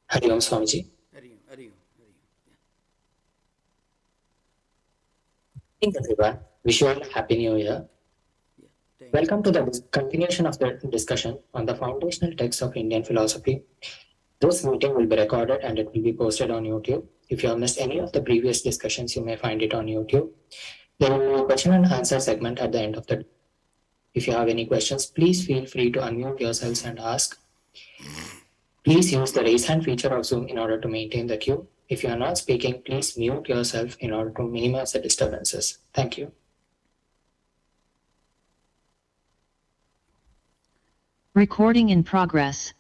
Hari Om Swamiji. Hari Om, Hari Om, Hari Om. Thank everyone. Wish you all a happy new year. Yeah, thank you. Welcome to the continuation of the discussion on the foundational texts of Indian philosophy. This meeting will be recorded and it will be posted on YouTube. If you have missed any of the previous discussions, you may find it on YouTube. There will be a question and answer segment at the end of the. If you have any questions, please feel free to unmute yourselves and ask. Please use the raise hand feature of Zoom in order to maintain the queue. If you are not speaking, please mute yourself in order to minimize the disturbances. Thank you. Recording in progress.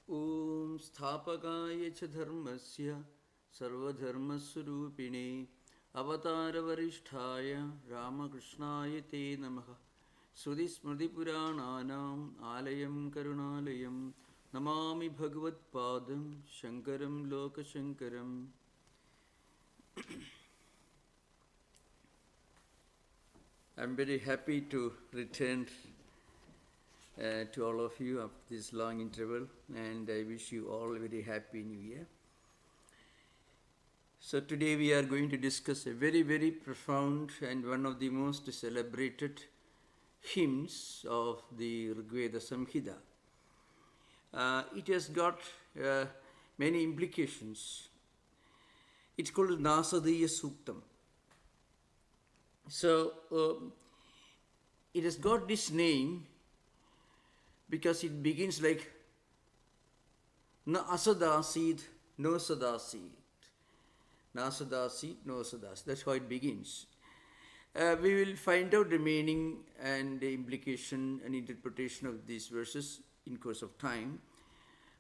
Om Sthapakaya cha dharmasya sarvadharmaswarupine avataravarishthaya Ramakrishnaya te namaha Sudhismritipurananam alayam karunalayam namami bhagavat padam shankaram lokashankaram. I'm very happy to return to all of you after this long interval, and I wish you all a very happy new year. So today we are going to discuss a very, very profound and one of the most celebrated hymns of the Rigveda Samhita. It has got many implications. It's called Nasadeeya Suktam. So it has got this name because it begins like Na asadasid, no sadasid. Na asadasid, no sadasid. That's how it begins. We will find out the meaning and the implication and interpretation of these verses in course of time.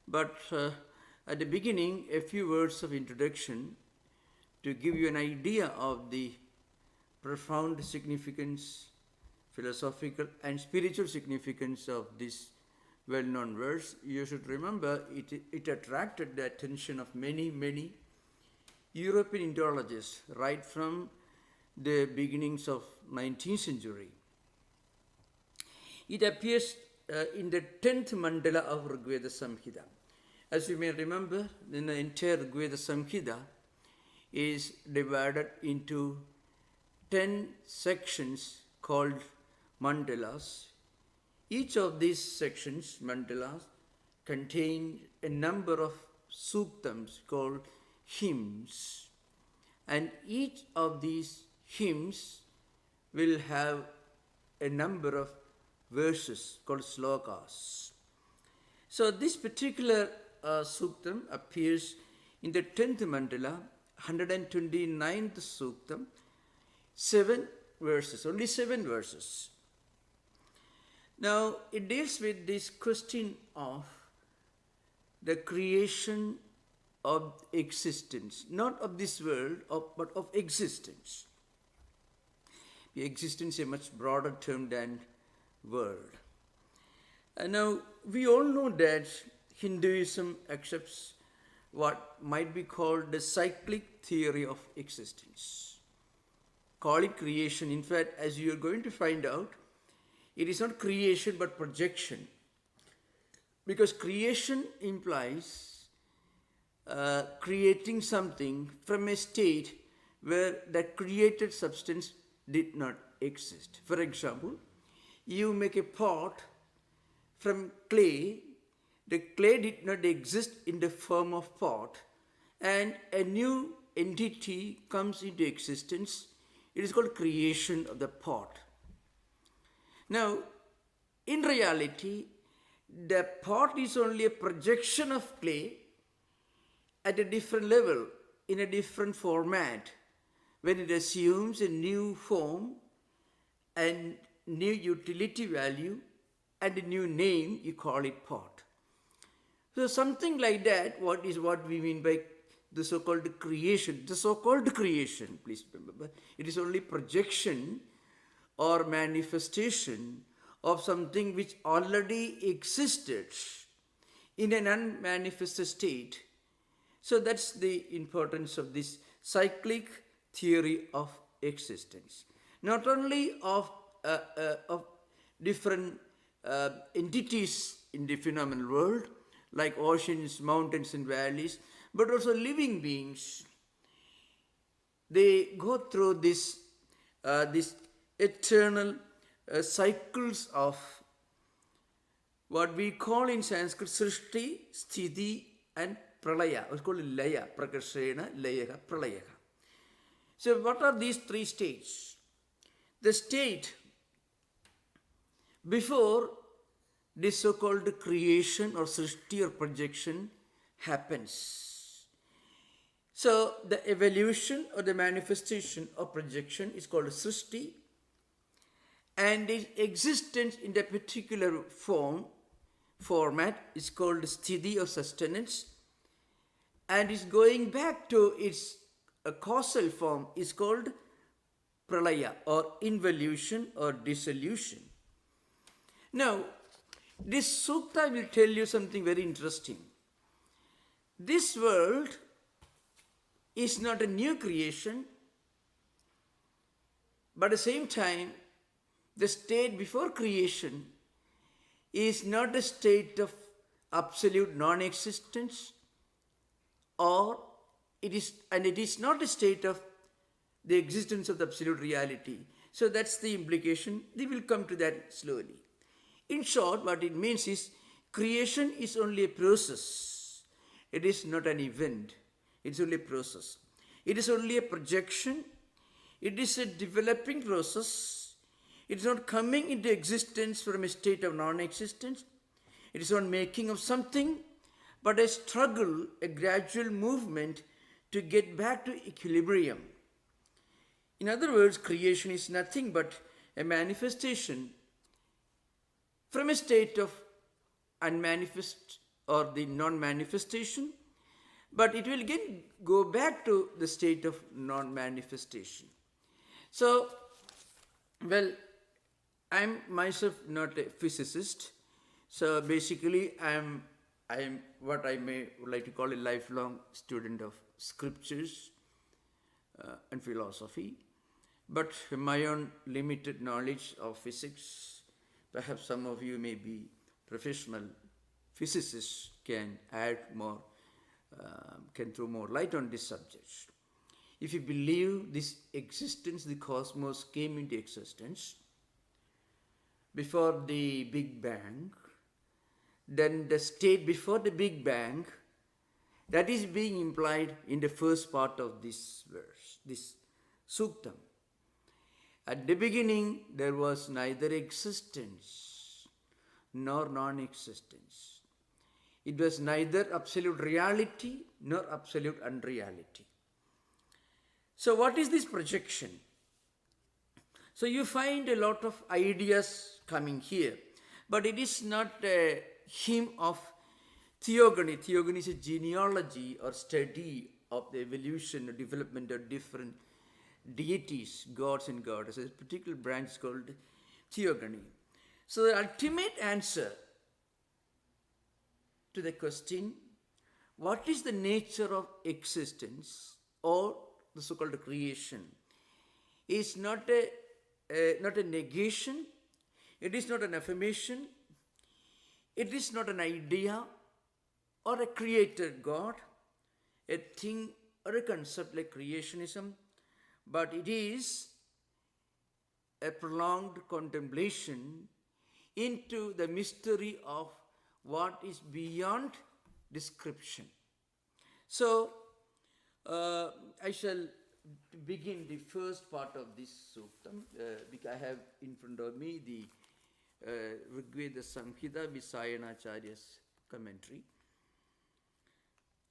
But at the beginning, a few words of introduction to give you an idea of the profound significance, philosophical and spiritual significance of this well-known verse. You should remember it attracted the attention of many, many European Indologists right from the beginnings of 19th century. It appears in the 10th mandala of Rigveda Samhita. As you may remember, the entire Rigveda Samhita is divided into 10 sections called mandalas. Each of these sections, mandalas, contain a number of suktams called hymns. And each of these hymns will have a number of verses called slokas. So this particular suktam appears in the 10th mandala, 129th suktam, 7 verses, only 7 verses. Now, it deals with this question of the creation of existence, not of this world, but of existence. The existence is a much broader term than world. And now, we all know that Hinduism accepts what might be called the cyclic theory of existence. Call it creation. In fact, as you are going to find out, it is not creation but projection. Because creation implies creating something from a state where that created substance did not exist. For example, you make a pot from clay. The clay did not exist in the form of pot, and a new entity comes into existence. It is called creation of the pot. Now, in reality, the pot is only a projection of clay at a different level, in a different format. When it assumes a new form and new utility value and a new name, you call it pot. So something like that, what we mean by the so-called creation. The so-called creation, please remember, it is only projection or manifestation of something which already existed in an unmanifested state. So that's the importance of this cyclic theory of existence. Not only of of different entities in the phenomenal world, like oceans, mountains, and valleys, but also living beings. They go through this eternal cycles of what we call in Sanskrit Srishti, Sthiti, and Pralaya. It's called Laya, Prakashena, Layaka, Pralayaka. So what are these three states? The state before this so-called creation or Srishti or projection happens. So the evolution or the manifestation of projection is called Srishti, and its existence in a particular format is called Sthiti or sustenance, and is going back to its causal form is called Pralaya or involution or dissolution. Now, this sukta will tell you something very interesting. This world is not a new creation, but at the same time, the state before creation is not a state of absolute non-existence, or it is not a state of the existence of the absolute reality. So that's the implication. We will come to that slowly. In short, what it means is creation is only a process. It is not an event. It's only a process. It is only a projection. It is a developing process. It is not coming into existence from a state of non-existence. It is not making of something, but a struggle, a gradual movement to get back to equilibrium. In other words, creation is nothing but a manifestation from a state of unmanifest or the non-manifestation, but it will again go back to the state of non-manifestation. So, well, I'm myself not a physicist, so basically I'm what I may like to call a lifelong student of scriptures and philosophy, but my own limited knowledge of physics, perhaps some of you may be professional physicists, can add more, can throw more light on this subject. If you believe this existence, the cosmos came into existence before the Big Bang, then the state before the Big Bang, that is being implied in the first part of this verse, this Suktam. At the beginning, there was neither existence nor non-existence. It was neither absolute reality nor absolute unreality. So what is this projection? So you find a lot of ideas coming here, but it is not a hymn of theogony. Theogony is a genealogy or study of the evolution or development of different deities, gods and goddesses. A particular branch is called theogony. So the ultimate answer to the question, what is the nature of existence or the so-called creation, is not a negation, it is not an affirmation, it is not an idea or a creator God, a thing or a concept like creationism, but it is a prolonged contemplation into the mystery of what is beyond description. So, I shall begin the first part of this suktam, because I have in front of me the Rigveda Samhita with Sayanacharya's commentary.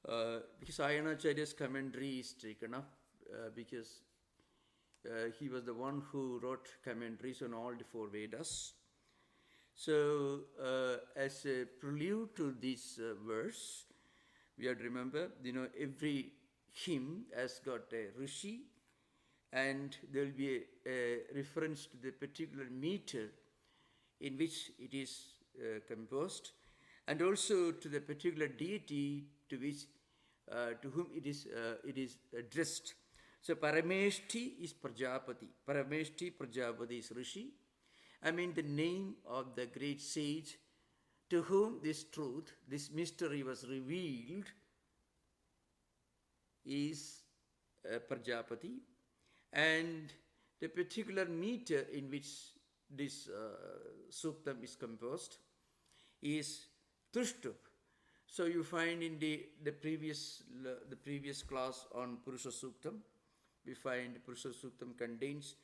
Sayanacharya's commentary is taken up because he was the one who wrote commentaries on all the four Vedas. So, as a prelude to this verse, we have to remember, every hymn has got a rishi, and there will be a reference to the particular meter in which it is composed, and also to the particular deity to whom it is addressed. So Parameshti is Prajapati. Parameshti Prajapati is Rishi. I mean the name of the great sage to whom this truth, this mystery was revealed is Prajapati, and the particular meter in which this Suktam is composed is Tushtup. So you find in the previous class on Purusha Suktam, we find Purusha Suktam contains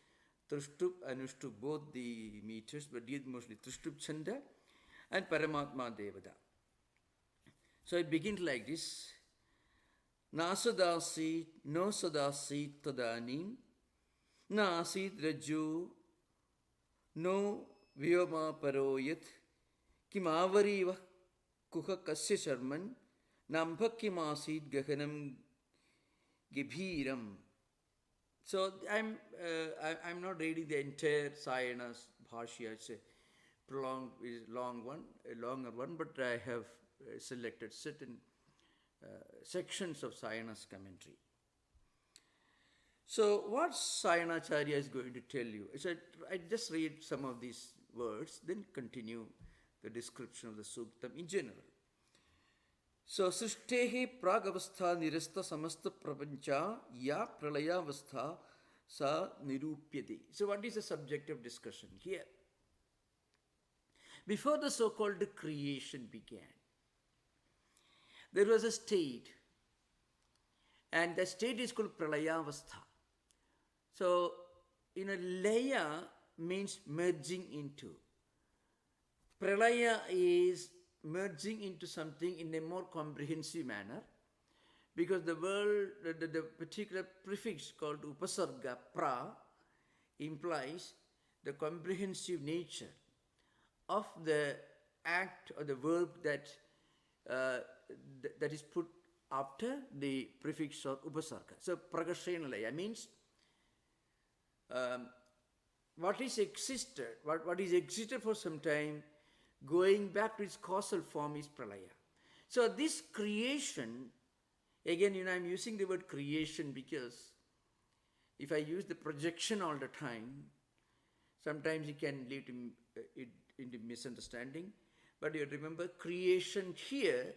Tushtup and Ushtup, both the meters, but mostly Tushtup Chanda and Paramatma Devada. So it begins like this. Nasadeeya no sadasit tadanim nasit raju no vyoma paroyat kimavariva kuha kasya sharman nambhakimasit gahanam gibhiram. So I'm not reading the entire Sayana's Bhashya. It's a longer one, but I have selected certain sections of Sayana's commentary. So what Sayanacharya is going to tell you, I just read some of these words, then continue the description of the Suktam in general. So, Srishtehe pragavastha nirasta samasta prapancha ya pralayavastha sa nirupyati. So what is the subject of discussion here? Before the so-called creation began, there was a state, and the state is called pralayavastha. So, laya means merging into. Pralaya is merging into something in a more comprehensive manner, because the particular prefix called upasarga, pra, implies the comprehensive nature of the act or the verb that is put after the prefix or upasarga. So, pragashenalaya means what is existed for some time, going back to its causal form is pralaya. So this creation, again, I'm using the word creation because if I use the projection all the time, sometimes it can lead into misunderstanding. But you remember, creation here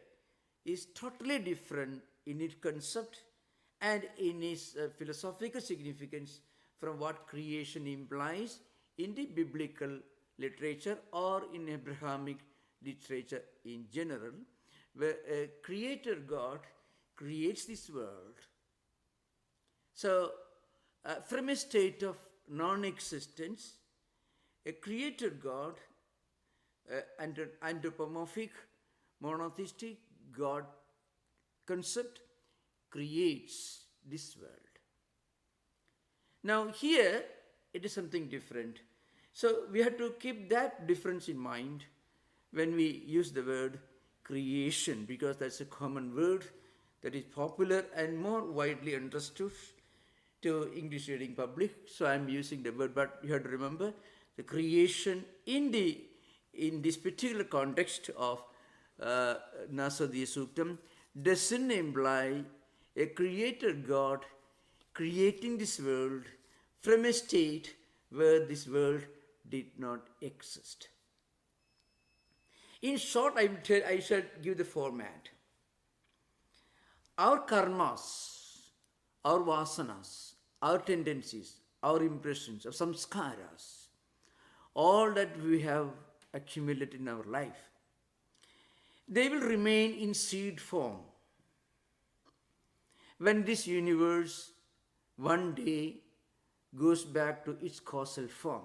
is totally different in its concept and in its philosophical significance from what creation implies in the biblical literature or in Abrahamic literature in general, where a creator God creates this world. So, from a state of non-existence, a creator God, anthropomorphic, monotheistic God concept, creates this world. Now here, it is something different. So we have to keep that difference in mind when we use the word creation, because that's a common word that is popular and more widely understood to English reading public. So I'm using the word, but you have to remember the creation in this particular context of Nasadeeya Suktam doesn't imply a creator God creating this world from a state where this world did not exist. In short, I shall give the format. Our karmas, our vasanas, our tendencies, our impressions, our samskaras, all that we have accumulated in our life, they will remain in seed form when this universe one day goes back to its causal form.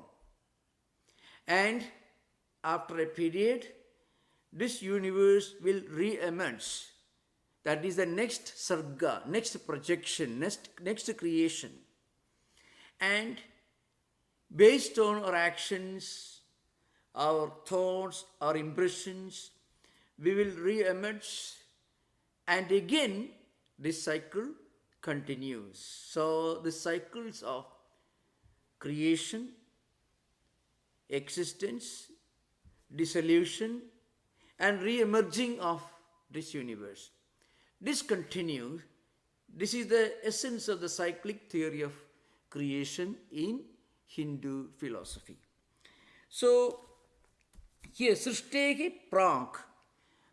And after a period, this universe will re-emerge. That is the next sarga, next projection, next creation. And based on our actions, our thoughts, our impressions, we will re-emerge, and again this cycle continues. So the cycles of creation, existence, dissolution, and re-emerging of this universe. This continues. This is the essence of the cyclic theory of creation in Hindu philosophy. So here, Srishtehi Prank.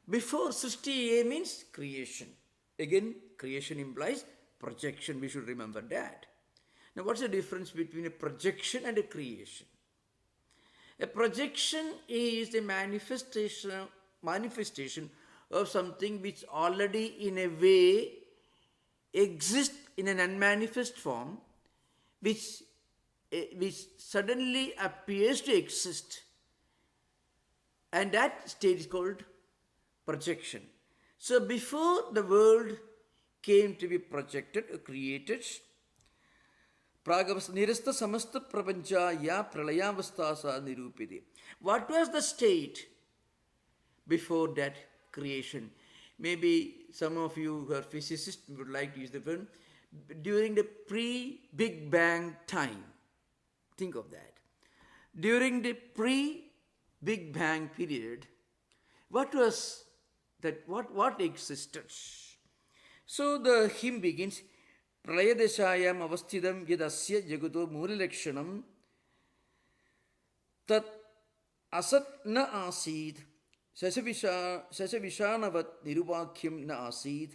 Before Srishti means creation. Again, creation implies projection. We should remember that. Now, what's the difference between a projection and a creation? A projection is the manifestation of something which already in a way exists in an unmanifest form, which suddenly appears to exist, and that state is called projection. So before the world came to be projected or created, Nirasta samasta prapancha ya pralayavastasa nirupide. What was the state before that creation? Maybe some of you who are physicists would like to use the term during the pre-Big Bang time. Think of that. During the pre-Big Bang period, what was that? What existed? So the hymn begins, Pralayadeshayam avasthidam yadasya jagato moolilakshanam tat asat na asid sasavishanavat nirupakyam na asid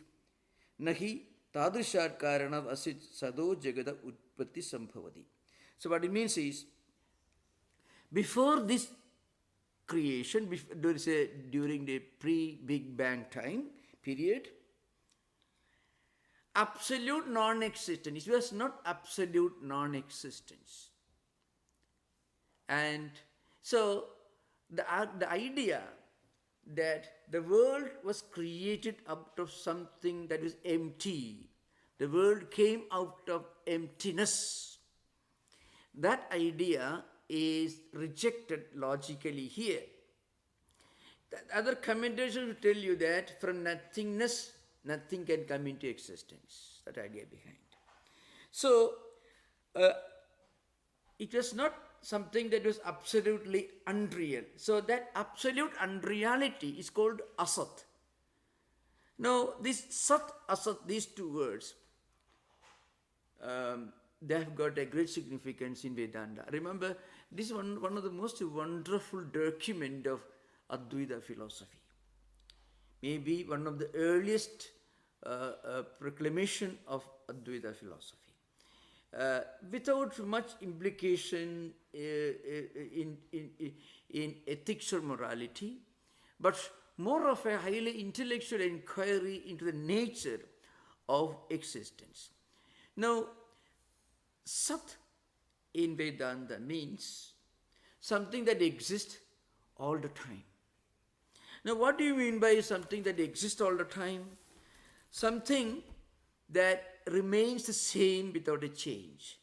nahi tadrishat karanat asit sado jagata utpatti sambhavati. So what it means is, before this creation, during the pre-Big Bang time period, absolute non-existence. It was not absolute non-existence. And so the idea that the world was created out of something that was empty, the world came out of emptiness, that idea is rejected logically here. The other commentators will tell you that from nothingness, nothing can come into existence. That idea behind. So, it was not something that was absolutely unreal. So that absolute unreality is called asat. Now, this sat, asat, these two words, they have got a great significance in Vedanta. Remember, this is one of the most wonderful documents of Advaita philosophy. Maybe one of the earliest proclamation of Advaita philosophy. Without much implication in ethics or morality, but more of a highly intellectual inquiry into the nature of existence. Now, Sat in Vedanta means something that exists all the time. Now, what do you mean by something that exists all the time? Something that remains the same without a change.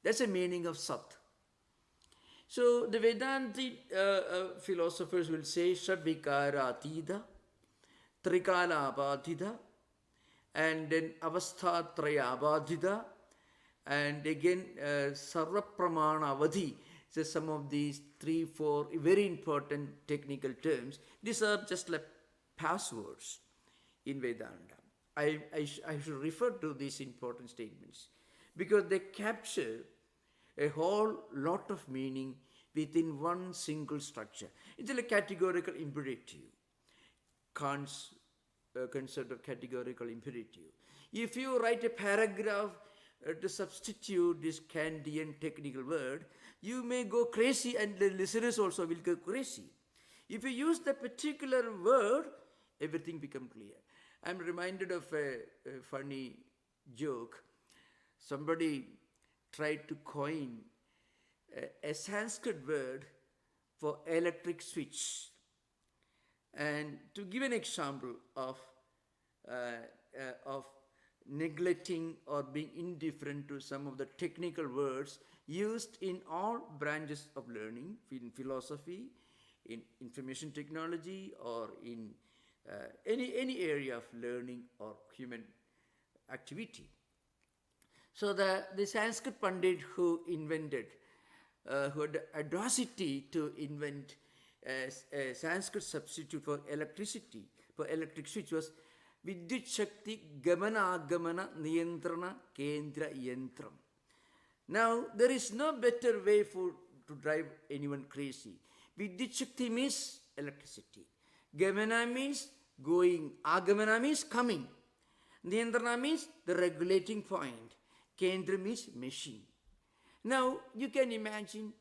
That's the meaning of Sat. So, the Vedantic philosophers will say Shadvikara Atida, Trikala Abadhida, and then Avasthatraya Abadhida, and again Sarva Pramana Avadhi. So some of these 3-4 very important technical terms, these are just like passwords in Vedanta. I should refer to these important statements because they capture a whole lot of meaning within one single structure. It's like categorical imperative, Kant's concept of categorical imperative. If you write a paragraph to substitute this Kantian technical word, you may go crazy and the listeners also will go crazy. If you use the particular word, everything becomes clear. I'm reminded of a funny joke. Somebody tried to coin a Sanskrit word for electric switch. And to give an example of neglecting or being indifferent to some of the technical words used in all branches of learning, in philosophy, in information technology, or in any area of learning or human activity. So the Sanskrit Pandit who invented, who had the audacity to invent a Sanskrit substitute for electricity, for electric switch, was Vidyut Shakti Gamana Agamana Niyantrana Kendra Yantram. Now, there is no better way for to drive anyone crazy. Vidyut Shakti means electricity. Gamana means going. Agamana means coming. Niyantrana means the regulating point. Kendra means machine. Now, you can imagine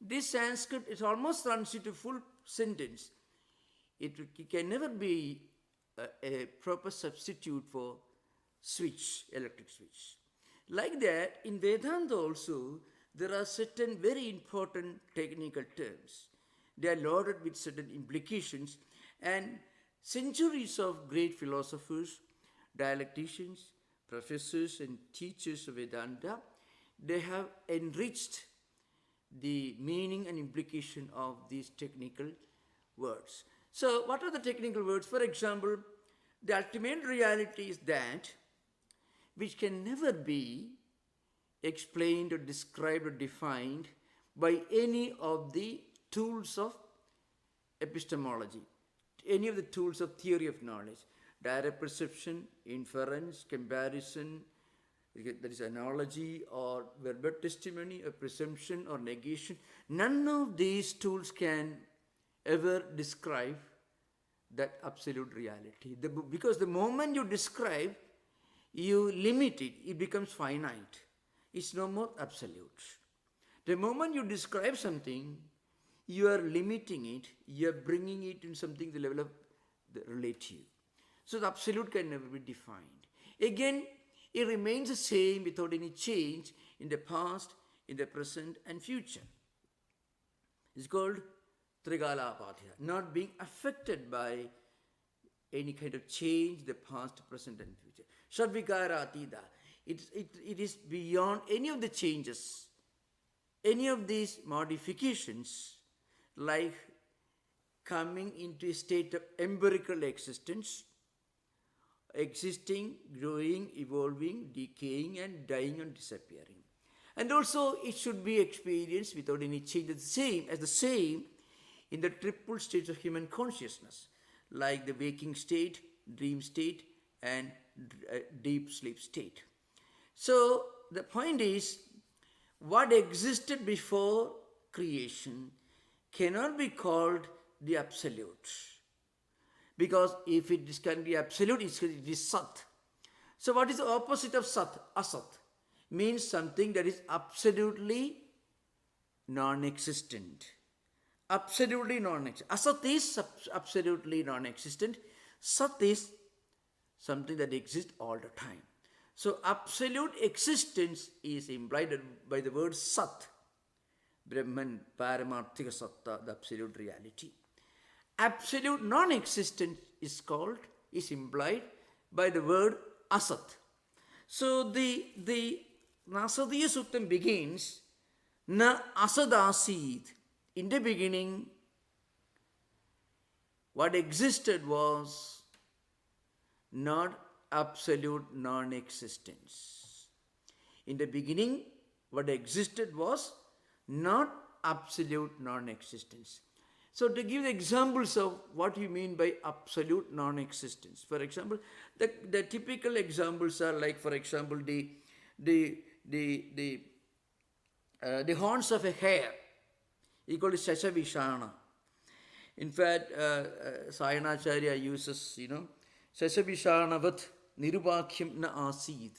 this Sanskrit, it almost runs into full sentence. It can never be a proper substitute for switch, electric switch. Like that, in Vedanta also, there are certain very important technical terms. They are loaded with certain implications, and centuries of great philosophers, dialecticians, professors and teachers of Vedanta, they have enriched the meaning and implication of these technical words. So, what are the technical words? For example, the ultimate reality is that which can never be explained or described or defined by any of the tools of epistemology, any of the tools of theory of knowledge. Direct perception, inference, comparison, that is analogy or verbal testimony or presumption or negation. None of these tools can ever describe that absolute reality. Because the moment you describe, you limit it, it becomes finite. It's no more absolute. The moment you describe something, you are limiting it, you are bringing it in something the level of the relative. So the absolute can never be defined. Again, it remains the same without any change in the past, in the present and future. It's called Trigalapadhyaya, not being affected by any kind of change, the past, present and future. Shadvikara Atida, it is beyond any of the changes, any of these modifications, like coming into a state of empirical existence, existing, growing, evolving, decaying and dying and disappearing. And also it should be experienced without any change, as the same in the triple states of human consciousness, like the waking state, dream state and deep sleep state. So the point is, what existed before creation cannot be called the absolute. Because if it can be absolute, it is Sat. So what is the opposite of Sat? Asat. Means something that is absolutely non-existent. Absolutely non-existent. Asat is absolutely non-existent. Sat is something that exists all the time. So absolute existence is implied by the word Sat. Brahman, Paramarthika Satta, the absolute reality. Absolute non-existence is implied by the word Asat. So the Nasadeeya Suktam begins, Na asadasid. In the beginning, what existed was not absolute non-existence. In the beginning, what existed was not absolute non-existence. So to give examples of what you mean by absolute non-existence. For example, the typical examples are like, for example, the horns of a hare, equal to Shashavishana. In fact, Sayanacharya uses, Shashavishanavat nirubhakyam na asid.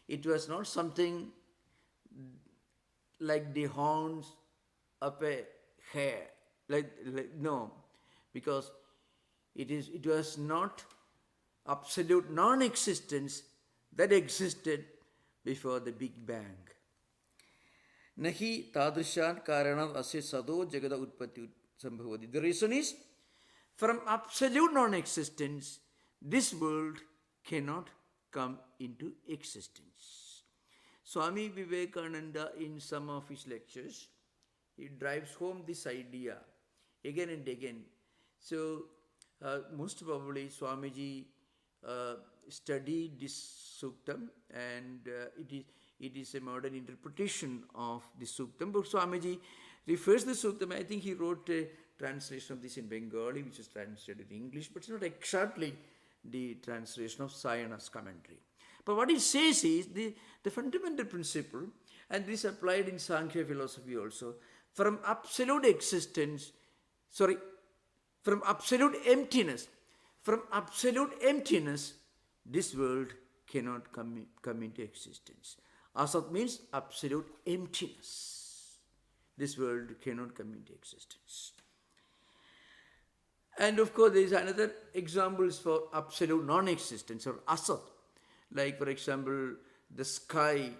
It was not something like the horns of a hare. No, because it was not absolute non-existence that existed before the Big Bang. Nahi tadrishan karanav asya sado jagada utpatti sambhavati. The reason is, from absolute non-existence, this world cannot come into existence. Swami Vivekananda, in some of his lectures, he drives home this idea again and again. So, most probably Swamiji studied this Suktam, and it is a modern interpretation of the Suktam. But Swamiji refers to the Suktam. I think he wrote a translation of this in Bengali, which is translated in English, but it's not exactly the translation of Sayana's commentary. But what it says is the fundamental principle, and this applied in Sankhya philosophy also, from absolute existence, from absolute emptiness, this world cannot come into existence. Asat means absolute emptiness. This world cannot come into existence. And of course, there is another examples for absolute non-existence or asat. Like for example, the sky.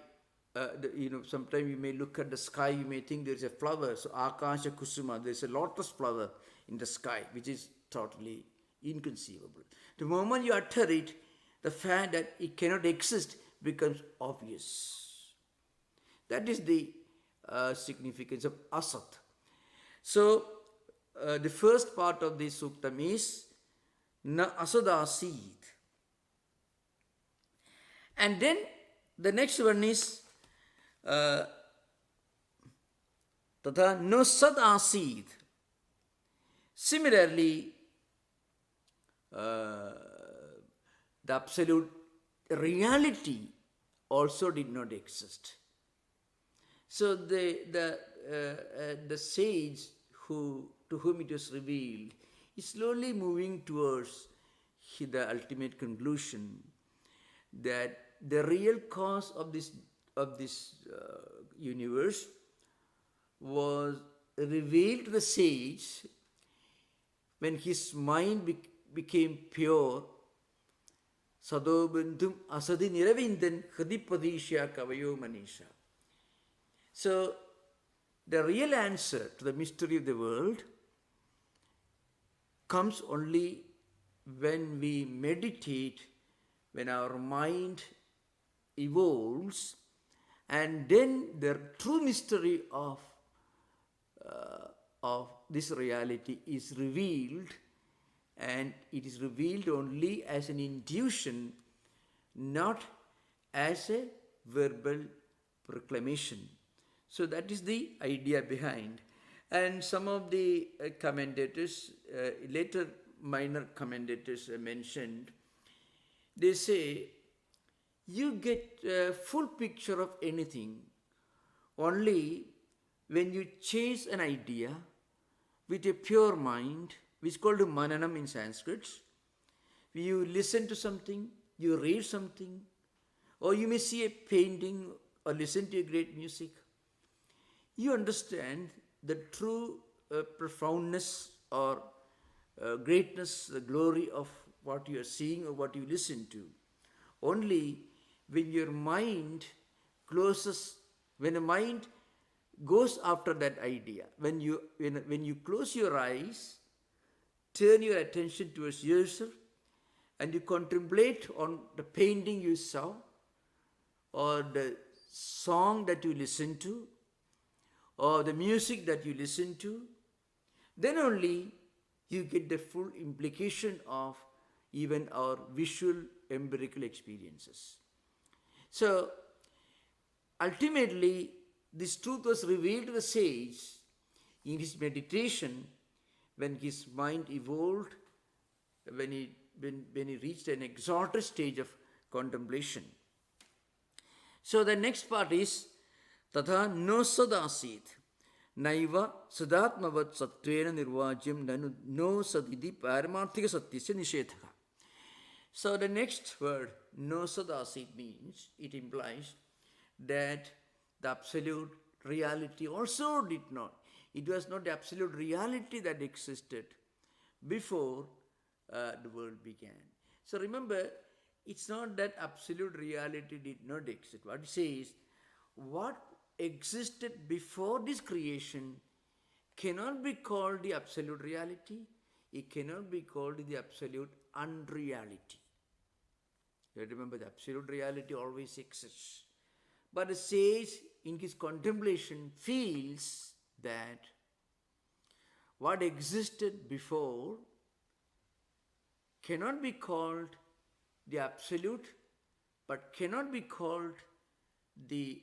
Sometimes you may look at the sky, you may think there is a flower. So akasha kusuma, there is a lotus flower in the sky, which is totally inconceivable. The moment you utter it, the fact that it cannot exist becomes obvious. That is the significance of asat. So, the first part of this suktam is na asadasid. And then the next one is tata no sad asid. Similarly, the absolute reality also did not exist. So the sage to whom it was revealed is slowly moving towards the ultimate conclusion that the real cause of this universe was revealed to the sage when his mind became pure. Sadobandhum asadi niravindan hridipadisha kavayo manisha. So, the real answer to the mystery of the world comes only when we meditate, when our mind evolves, and then the true mystery of this reality is revealed, and it is revealed only as an intuition, not as a verbal proclamation. So that is the idea behind. And some of the commentators, later minor commentators mentioned, they say, you get a full picture of anything only when you chase an idea with a pure mind, which is called mananam in Sanskrit. You listen to something, you read something, or you may see a painting or listen to a great music. You understand the true profoundness or greatness, the glory of what you are seeing or what you listen to. Only when your mind closes, when a mind goes after that idea, when you close your eyes, turn your attention towards yourself, and you contemplate on the painting you saw, or the song that you listen to, or the music that you listen to, then only you get the full implication of even our visual empirical experiences. So, ultimately, this truth was revealed to the sage in his meditation when his mind evolved, when he reached an exalted stage of contemplation. So, the next part is Tatha no sadasid naiva sadatmavat satvena nirvajyam nanu no sadidi paramarthika satyasya nishethaka. So the next word, no sadasid, means, it implies that the absolute reality also did not. It was not the absolute reality that existed before the world began. So remember, it's not that absolute reality did not exist. What it says, what existed before this creation cannot be called the absolute reality. It cannot be called the absolute unreality. Remember, the absolute reality always exists. But the sage in his contemplation feels that what existed before cannot be called the absolute, but cannot be called the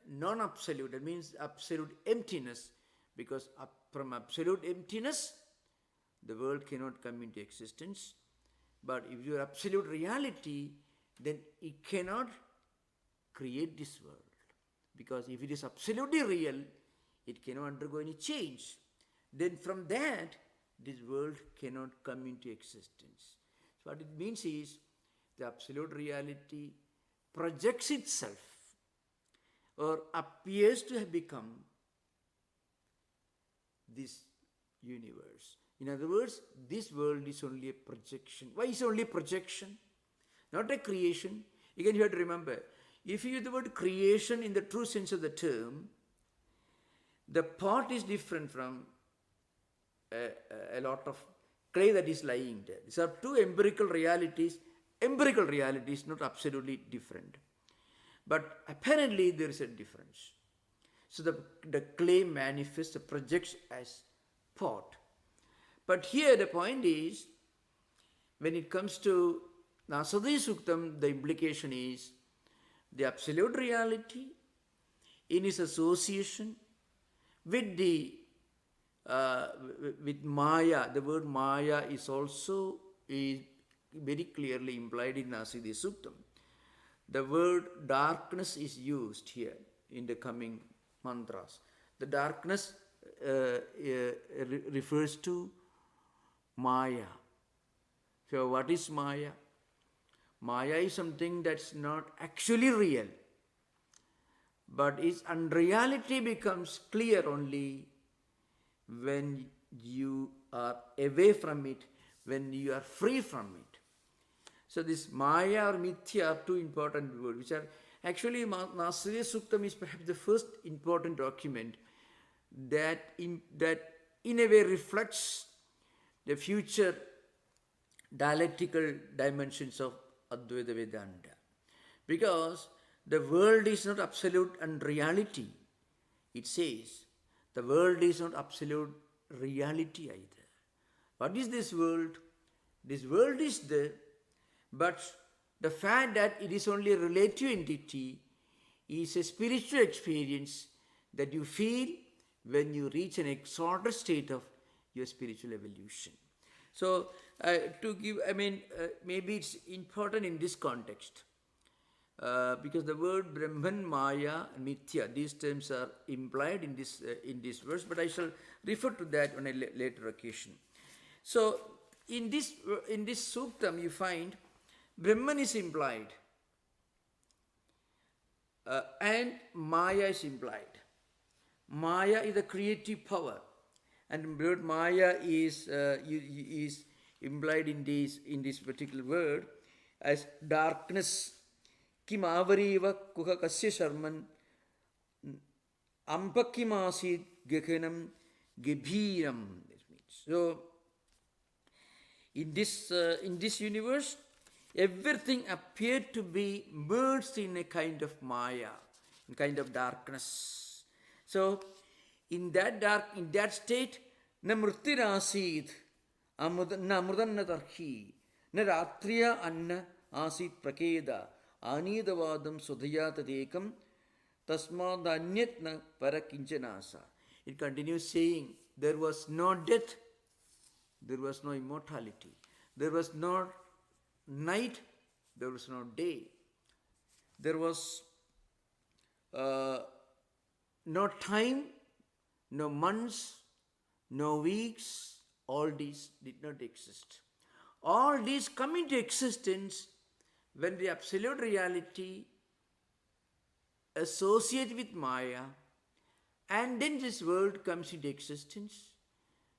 non-absolute. That means absolute emptiness, because from absolute emptiness, the world cannot come into existence. But if your absolute reality then it cannot create this world. Because if it is absolutely real, it cannot undergo any change. Then from that, this world cannot come into existence. So what it means is, the absolute reality projects itself or appears to have become this universe. In other words, this world is only a projection. Why is it only a projection? Not a creation. Again, you have to remember, if you use the word creation in the true sense of the term, the pot is different from a lot of clay that is lying there. These are two empirical realities. Empirical reality is not absolutely different. But apparently there is a difference. So the clay manifests, projects as pot. But here the point is, when it comes to Nasadeeya Suktam, the implication is the absolute reality in its association with with Maya. The word Maya is also very clearly implied in Nasadeeya Suktam. The word darkness is used here in the coming mantras. The darkness refers to Maya. So what is Maya? Maya is something that's not actually real, but its unreality becomes clear only when you are away from it, when you are free from it. So this Maya or Mithya are two important words, which are actually Nasadeeya Suktam is perhaps the first important document that in a way reflects the future dialectical dimensions of Advaita Vedanta. Because the world is not absolute unreality. It says the world is not absolute reality either. What is this world? This world is there, but the fact that it is only a relative entity is a spiritual experience that you feel when you reach an exalted state of your spiritual evolution. So, maybe it's important in this context because the word Brahman, Maya, Mithya, these terms are implied in this verse, but I shall refer to that on a later occasion. So, in this Suktam, you find Brahman is implied and Maya is implied. Maya is the creative power, and the word Maya is implied in this particular word as darkness. Kim avariva kuha kasya sharman ampakimasid gekanam gebhiram. So in this universe, everything appeared to be merged in a kind of Maya, in kind of darkness. So, in that state, na mritirasid, na amrudanna tarhi, na ratriya anna asid prakeda, anidavadam sudhaya tadekam, tasmad anyat na parakinchanasa. It continues saying, there was no death, there was no immortality, there was no night, there was no day, there was no time, no months, no weeks, all these did not exist. All these come into existence when the absolute reality associates with Maya, and then this world comes into existence,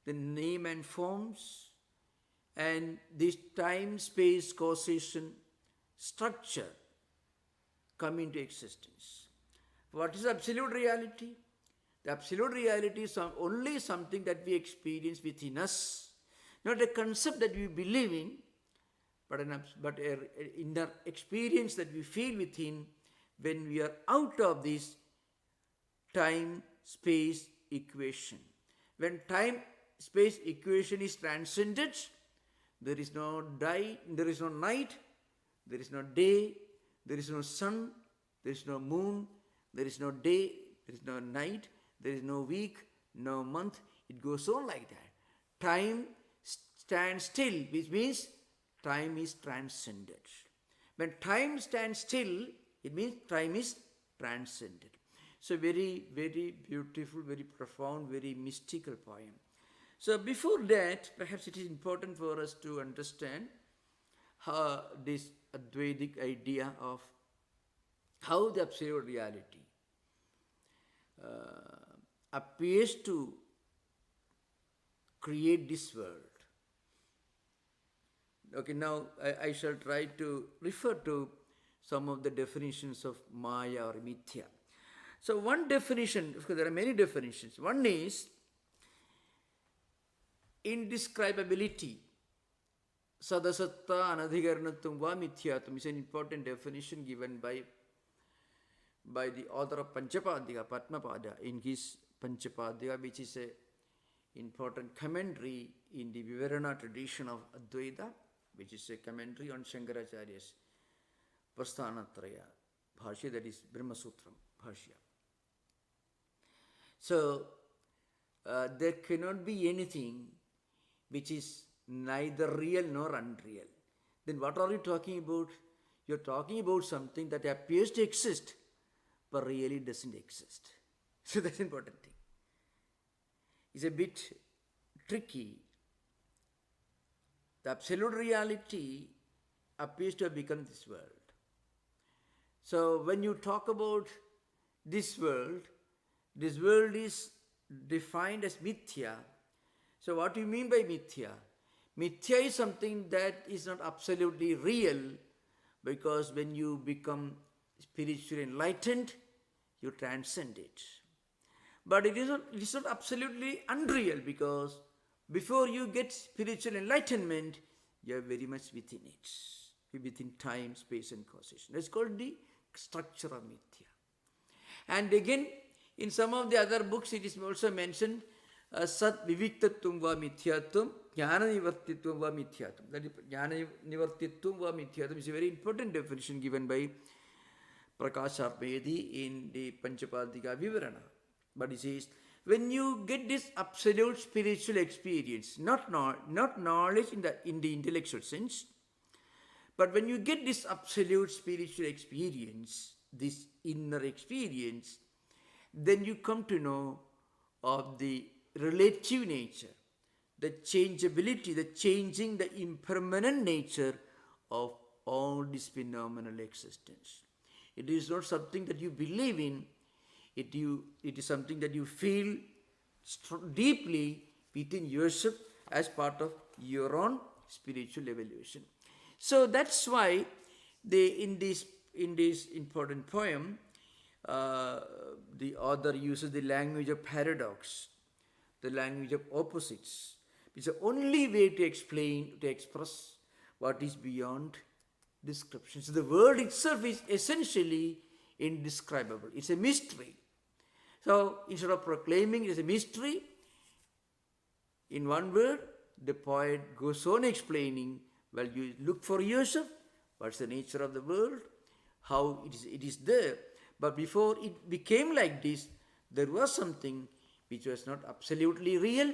the name and forms, and this time, space, causation, structure come into existence. What is absolute reality? The absolute reality is only something that we experience within us, not a concept that we believe in, but an inner experience that we feel within when we are out of this time-space equation. When time-space equation is transcended, there is no night, there is no day, there is no sun, there is no moon, there is no day, there is no night, there is no week, no month. It goes on like that. Time stands still, which means time is transcended. When time stands still, it means time is transcended. So very, very beautiful, very profound, very mystical poem. So before that, perhaps it is important for us to understand how this Advaitic idea of how the absolute reality appears to create this world. Okay, now I shall try to refer to some of the definitions of Maya or Mithya. So one definition, because there are many definitions. One is indescribability. Sadasatta anadhikaranatum va mithyatum is an important definition given by the author of Panchapadika, Padmapada, in his Panchapadika, which is an important commentary in the Vivarana tradition of Advaita, which is a commentary on Shankaracharya's Prasthanatraya Bhashya, that is Brahma Sutram Bhashya. So, there cannot be anything which is neither real nor unreal. Then what are you talking about? You're talking about something that appears to exist, but really doesn't exist. So that's an important thing. It's a bit tricky. The absolute reality appears to have become this world. So when you talk about this world is defined as mithya. So what do you mean by mithya? Mithya is something that is not absolutely real, because when you become spiritually enlightened, you transcend it. But it is not absolutely unreal, because before you get spiritual enlightenment, you are very much within it, within time, space and causation. That's called the structure of mithya. And again, in some of the other books, it is also mentioned Sat Viviktatvam va Mithyatvam, Jnana Nivartitvam va Mithyatvam. That is, Jnana Nivartitvam va Mithyatvam is a very important definition given by Prakasharmedi in the Panchapadika Vivarana. But he says, when you get this absolute spiritual experience, not knowledge in the intellectual sense, but when you get this absolute spiritual experience, this inner experience, then you come to know of the relative nature, the changeability, the changing, the impermanent nature of all this phenomenal existence. It is not something that you believe in, it is something that you feel deeply within yourself as part of your own spiritual evolution. So that's why in this important poem, the author uses the language of paradox, the language of opposites. It's the only way to explain, to express what is beyond description. So the world itself is essentially indescribable. It's a mystery. So instead of proclaiming it as a mystery, in one word, the poet goes on explaining, well, you look for yourself, what's the nature of the world, how it is there. But before it became like this, there was something which was not absolutely real,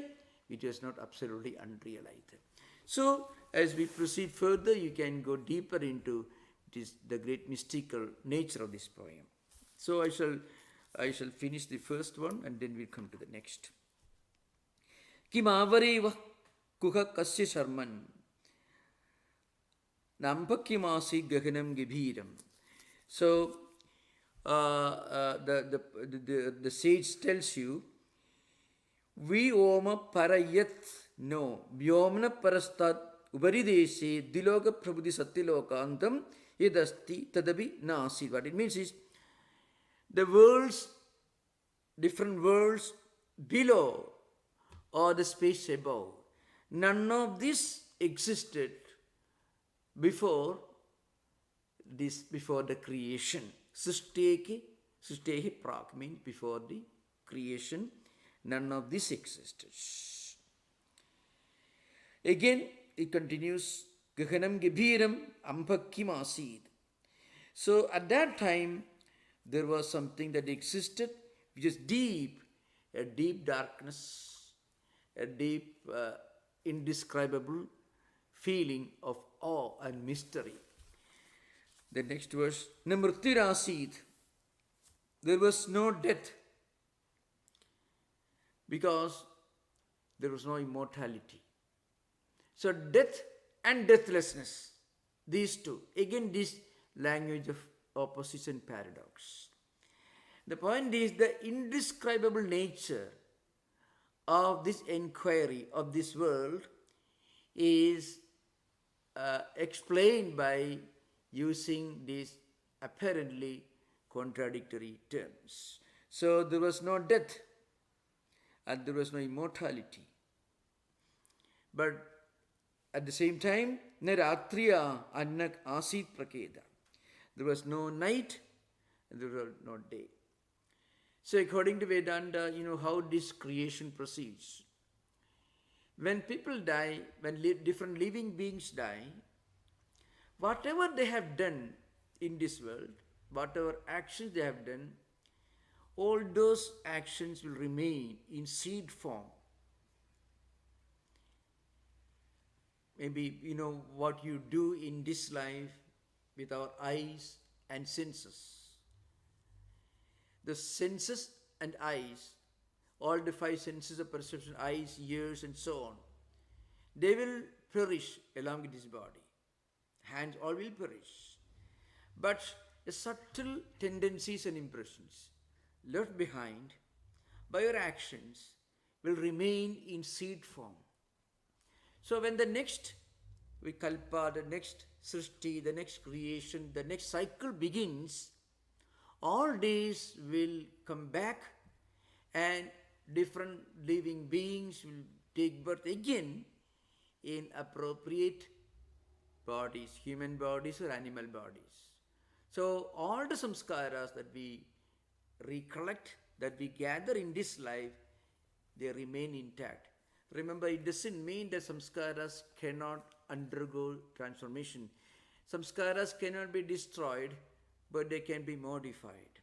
which was not absolutely unreal either. So, as we proceed further, you can go deeper into the great mystical nature of this poem. So, I shall finish the first one and then we'll come to the next. Kim avareva kuha kasya sharman nampakimasi gaganam gibhiram. So, the sage tells you, vi oma parayat no vyomna parastat ubarideshe diloka prabhuti sattilokantam yadasti tadabi nasi. What it means is, the worlds, different worlds below or the space above, none of this existed before the creation. Srishtehi prak means before the creation, none of this existed. Again, it continues, Gaganam Gabhiram Ampakkim Asid. So at that time, there was something that existed which is deep, a deep darkness, a deep, indescribable feeling of awe and mystery. The next verse, Na mrityurasid. There was no death because there was no immortality. So death and deathlessness, these two. Again, this language of opposites and paradox. The point is the indescribable nature of this inquiry of this world is explained by using these apparently contradictory terms. So there was no death and there was no immortality. But at the same time, na ratriya annak asit prakeda. There was no night and there was no day. So according to Vedanta, you know how this creation proceeds. When people die, when different living beings die, whatever they have done in this world, whatever actions they have done, all those actions will remain in seed form. Maybe you know what you do in this life with our eyes and senses. The senses and eyes, all the five senses of perception, eyes, ears, and so on, they will perish along with this body. Hands all will perish. But the subtle tendencies and impressions left behind by your actions will remain in seed form. So when the next vikalpa, the next srishti, the next creation, the next cycle begins, all these will come back and different living beings will take birth again in appropriate bodies, human bodies or animal bodies. So all the samskaras that we recollect, that we gather in this life, they remain intact. Remember, it doesn't mean that samskaras cannot undergo transformation. Samskaras cannot be destroyed, but they can be modified.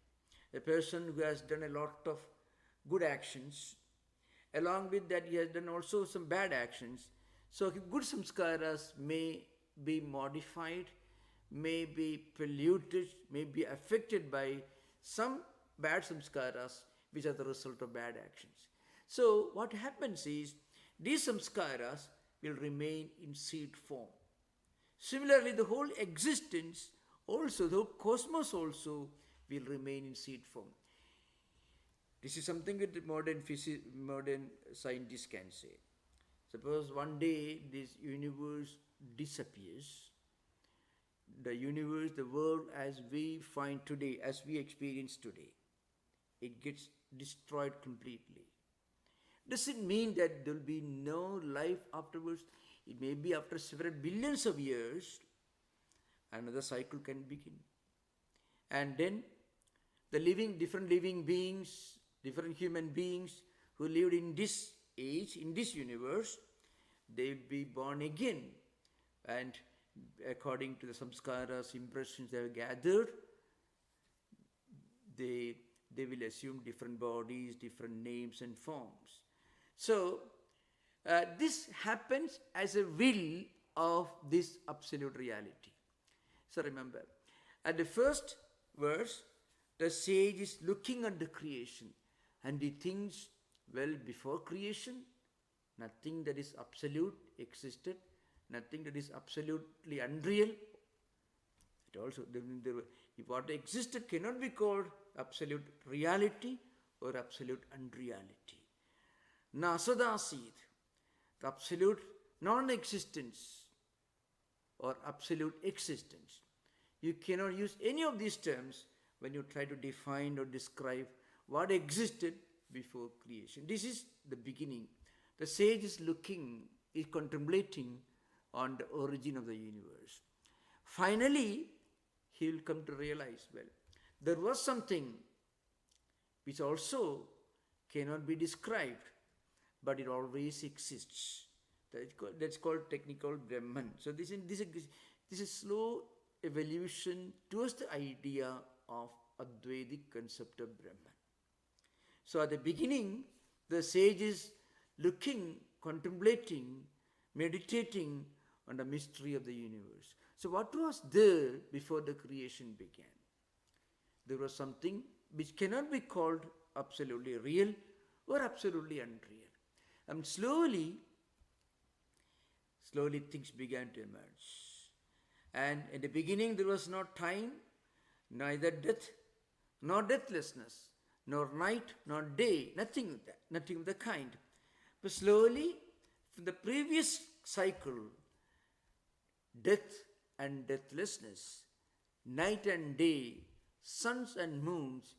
A person who has done a lot of good actions, along with that he has done also some bad actions. So good samskaras may be modified, may be polluted, may be affected by some bad samskaras which are the result of bad actions. So what happens is, these samskaras will remain in seed form. Similarly, the whole existence also, the whole cosmos also will remain in seed form. This is something that modern scientists can say. Suppose one day this universe disappears. The universe, the world as we find today, as we experience today, it gets destroyed completely. Does it mean that there will be no life afterwards? It may be after several billions of years, another cycle can begin. And then the different living beings, different human beings who lived in this age, in this universe, they will be born again. And according to the samskaras, impressions they have gathered, they will assume different bodies, different names and forms. So, this happens as a will of this absolute reality. So remember, at the first verse, the sage is looking at the creation and he thinks, well, before creation, nothing that is absolute existed, nothing that is absolutely unreal. It also, what existed cannot be called absolute reality or absolute unreality. Nasadeeya, the absolute non-existence or absolute existence. You cannot use any of these terms when you try to define or describe what existed before creation. This is the beginning. The sage is contemplating on the origin of the universe. Finally, he will come to realize, well, there was something which also cannot be described, but it always exists. That's called technical Brahman. So this is slow evolution towards the idea of Advaitic concept of Brahman. So at the beginning, the sage is looking, contemplating, meditating on the mystery of the universe. So what was there before the creation began? There was something which cannot be called absolutely real or absolutely unreal. And slowly things began to emerge. And in the beginning there was no time, neither death, nor deathlessness, nor night, nor day, nothing of that, nothing of the kind. But slowly, from the previous cycle, death and deathlessness, night and day, suns and moons,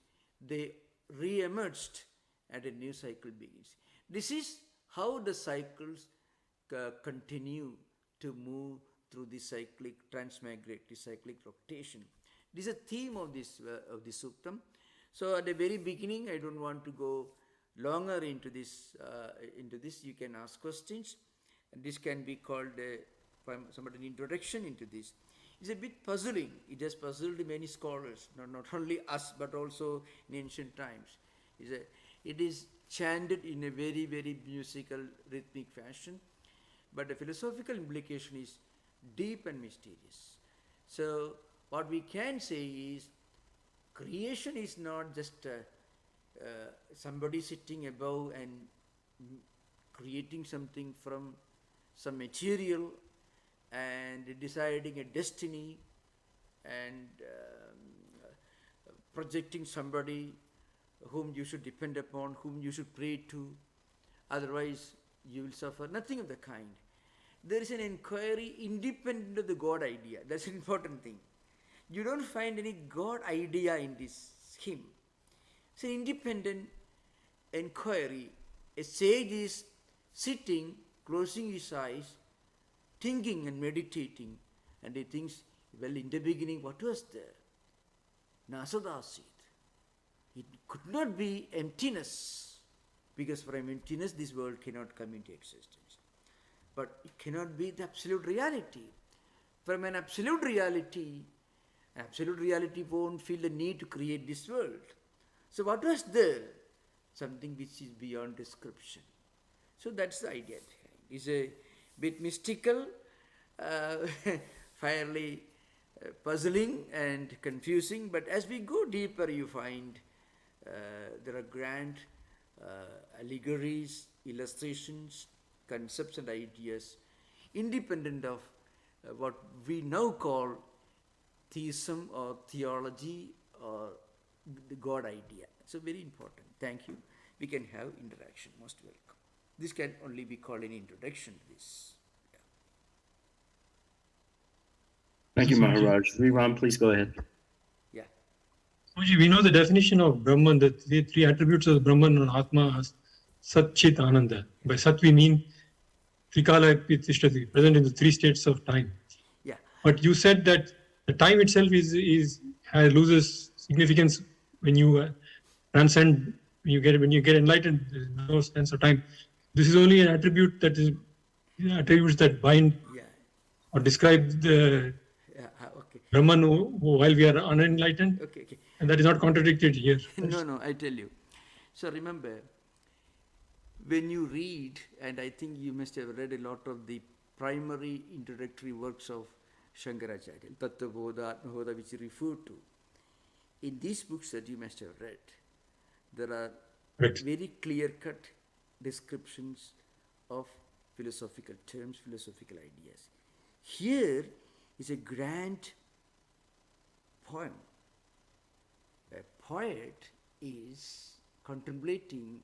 they re-emerged and a new cycle begins. This is how the cycles continue to move through the cyclic, transmigratory, cyclic rotation. This is a theme of this Suktam. So at the very beginning, I don't want to go longer into this. You can ask questions. And this can be called somewhat an introduction into this. It's a bit puzzling. It has puzzled many scholars, not only us, but also in ancient times. It is chanted in a very, very musical, rhythmic fashion, but the philosophical implication is deep and mysterious. So what we can say is, creation is not just somebody sitting above and creating something from some material and deciding a destiny and projecting somebody whom you should depend upon, whom you should pray to, otherwise you will suffer. Nothing of the kind. There is an inquiry independent of the God idea. That's an important thing. You don't find any God idea in this hymn. It's an independent inquiry. A sage is sitting, closing his eyes, thinking and meditating, and he thinks, well, in the beginning, what was there? Nasadeeya. It could not be emptiness, because from emptiness this world cannot come into existence. But it cannot be the absolute reality. From an absolute reality won't feel the need to create this world. So what was there? Something which is beyond description. So that's the idea behind. It's a bit mystical, fairly puzzling and confusing, but as we go deeper you find there are grand allegories, illustrations, concepts and ideas independent of what we now call theism or theology or the God idea. So very important. Thank you. We can have interaction. Most welcome. This can only be called an introduction to this. Thank you, Maharaj. Sriram, please go ahead. Yeah. We know the definition of Brahman, the three attributes of Brahman and Atma as Sat, Chit, Ananda. By Sat we mean Trikala Tishtati, present in the three states of time. Yeah. But you said that the time itself loses significance when you transcend, when you get enlightened. There's no sense of time. This is only an attribute that is attributes that bind or describe the Okay. Brahman while we are unenlightened. Okay. And that is not contradicted here. No, I tell you. So remember, when you read, and I think you must have read a lot of the primary introductory works of Shankaracharya, Tattwamayanandaji, Advaita, which you refer to, in these books that you must have read, there are very clear-cut descriptions of philosophical terms, philosophical ideas. Here is a grand poem. A poet is contemplating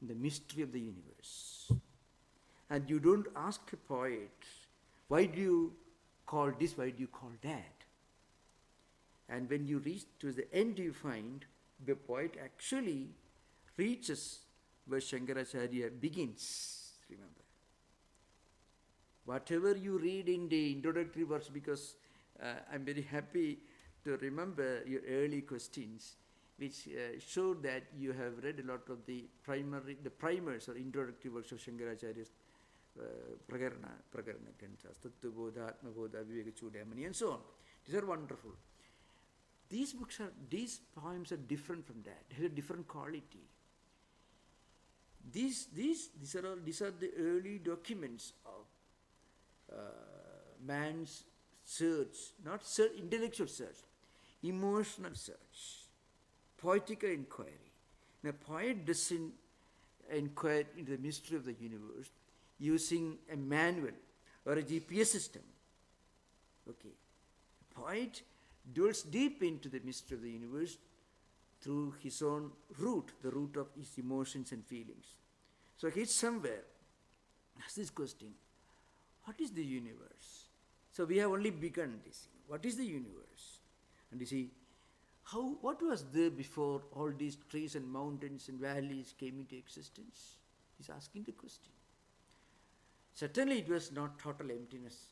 the mystery of the universe. And you don't ask a poet, why do you call this, why do you call that? And when you reach to the end, you find the poet actually reaches where Shankaracharya begins, remember. Whatever you read in the introductory verse, because I'm very happy to remember your early questions, which showed that you have read a lot of the primers or introductory works of Shankaracharya's Prakarana, Kanthas, Tattva-bodha, Atma-bodha, Viveka-chudamani, and so on. These are wonderful. These poems are different from that. They have a different quality. These are the early documents of man's search, not search, intellectual search, emotional search, poetical inquiry. Now, a poet doesn't inquire into the mystery of the universe using a manual or a GPS system. Okay. A poet dwells deep into the mystery of the universe through his own route, the route of his emotions and feelings. So he's somewhere asks this question, what is the universe? So we have only begun this. What is the universe? And you see, what was there before all these trees and mountains and valleys came into existence? He's asking the question. Certainly it was not total emptiness.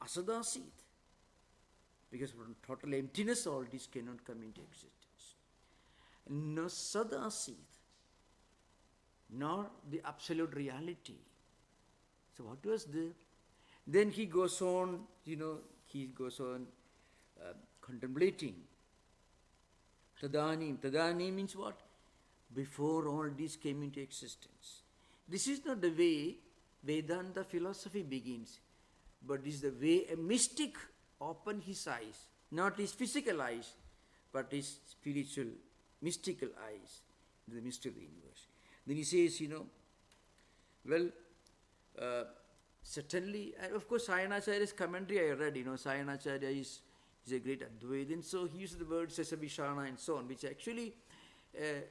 Asadasit. Because from total emptiness all this cannot come into existence. Nasadasit. Nor the absolute reality. So what was there? Then he goes on, contemplating. Tadani. Tadani means what? Before all this came into existence. This is not the way Vedanta philosophy begins, but this is the way a mystic opened his eyes, not his physical eyes, but his spiritual, mystical eyes, to the mystery of the universe. Then he says, certainly, and of course, Sayanacharya's commentary I read, Sayanacharya is a great Advaitin, so he used the word Sesavishana and so on, which actually a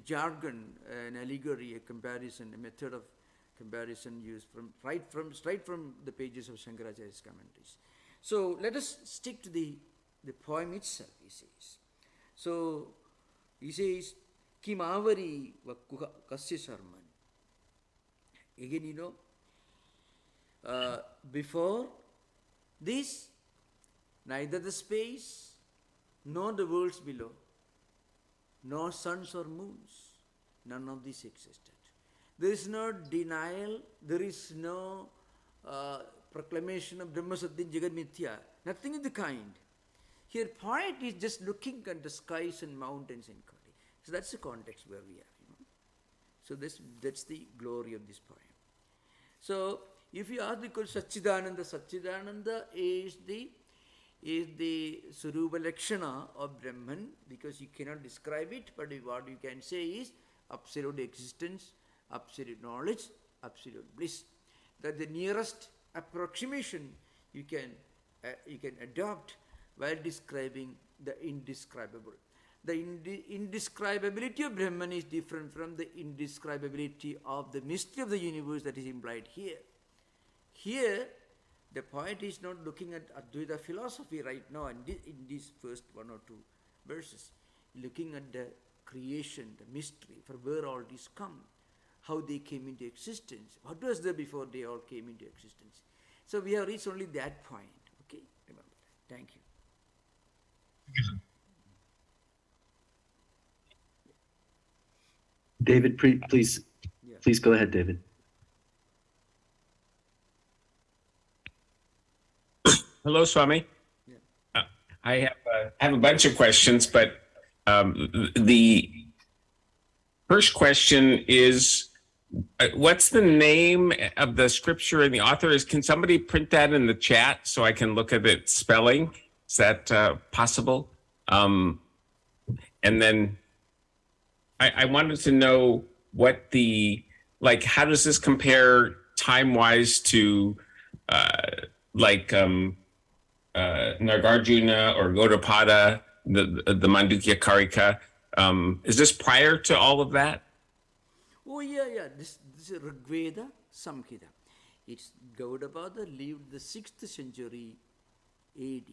jargon, an allegory, a comparison, a method of comparison used right from the pages of Shankaracharya's commentaries. So let us stick to the poem itself, he says. So he says, Kim avari vakkuha kasya sarman. Again, before this, neither the space nor the worlds below, nor suns or moons, none of this existed. There is no denial, there is no proclamation of Brahma Satyam Jagat Mithya, nothing of the kind. Here, poet is just looking at the skies and mountains and Kali. So that's the context where we are. So that's the glory of this poem. So if you ask the question, Satchidananda is the Surupa Lakshana of Brahman, because you cannot describe it, but what you can say is absolute existence, absolute knowledge, absolute bliss. That the nearest approximation you can adopt while describing the indescribable. The indescribability of Brahman is different from the indescribability of the mystery of the universe that is implied here. Here, the poet is not looking at Advaita philosophy right now in these first one or two verses, looking at the creation, the mystery, for where all this come, how they came into existence, what was there before they all came into existence. So we have reached only that point. Okay, remember that. Thank you. Thank you, sir. David, please go ahead, David. Hello, Swami. Yeah. I have a bunch of questions, but the first question is, what's the name of the scripture and the author? Can somebody print that in the chat so I can look at its spelling? Is that possible? And then I wanted to know what how does this compare time-wise to Nagarjuna or Gaudapada, the Mandukya Karika? Is this prior to all of that? Oh, yeah. This is Rigveda Samhita. It's Gaudapada lived the 6th century AD.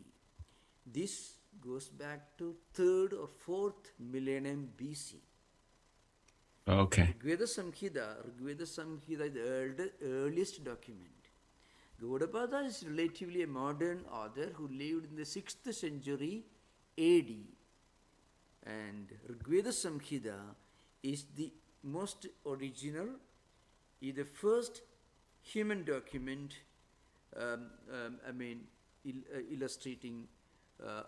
This goes back to 3rd or 4th millennium BC. Okay. Rigveda Samhita is the earliest document. Gaudapada is relatively a modern author who lived in the 6th century AD. And Rigveda Samhita is the most original, is the first human document, illustrating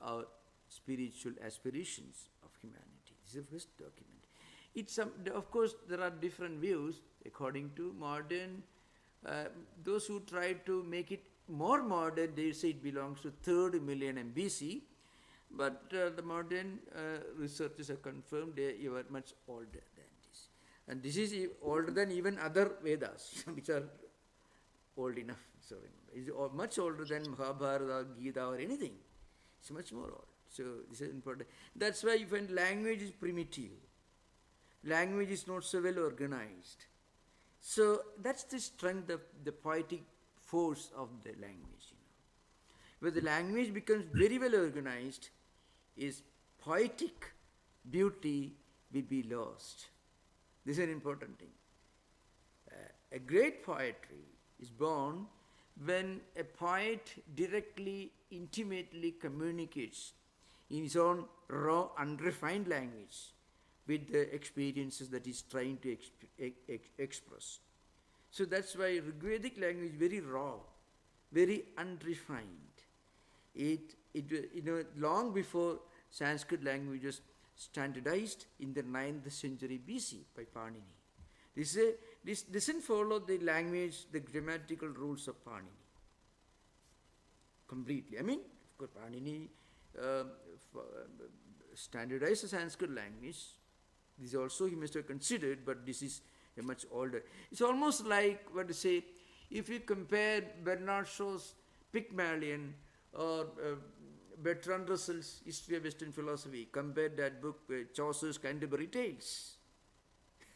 our spiritual aspirations of humanity. This is the first document. Of course, there are different views according to modern, those who try to make it more modern, they say it belongs to 3rd millennium BC, but the modern researchers have confirmed they were much older than this. And this is older than even other Vedas, which are old enough. So it's much older than Mahabharata, Gita or anything. It's much more old. So this is important. That's why you find language is primitive. Language is not so well organized. So that's the strength of the poetic force of the language. Where the language becomes very well organized, is poetic beauty will be lost. This is an important thing. A great poetry is born when a poet directly, intimately communicates in his own raw, unrefined language with the experiences that he's trying to express. So that's why Rigvedic language is very raw, very unrefined. Long before Sanskrit language was standardized in the 9th century BC by Panini. This doesn't follow the language, the grammatical rules of Panini completely. I mean, of course, Panini standardized the Sanskrit language. This also he must have considered, but this is a much older. It's almost like, what to say, if you compare Bernard Shaw's Pygmalion or Bertrand Russell's History of Western Philosophy, compare that book with Chaucer's Canterbury Tales.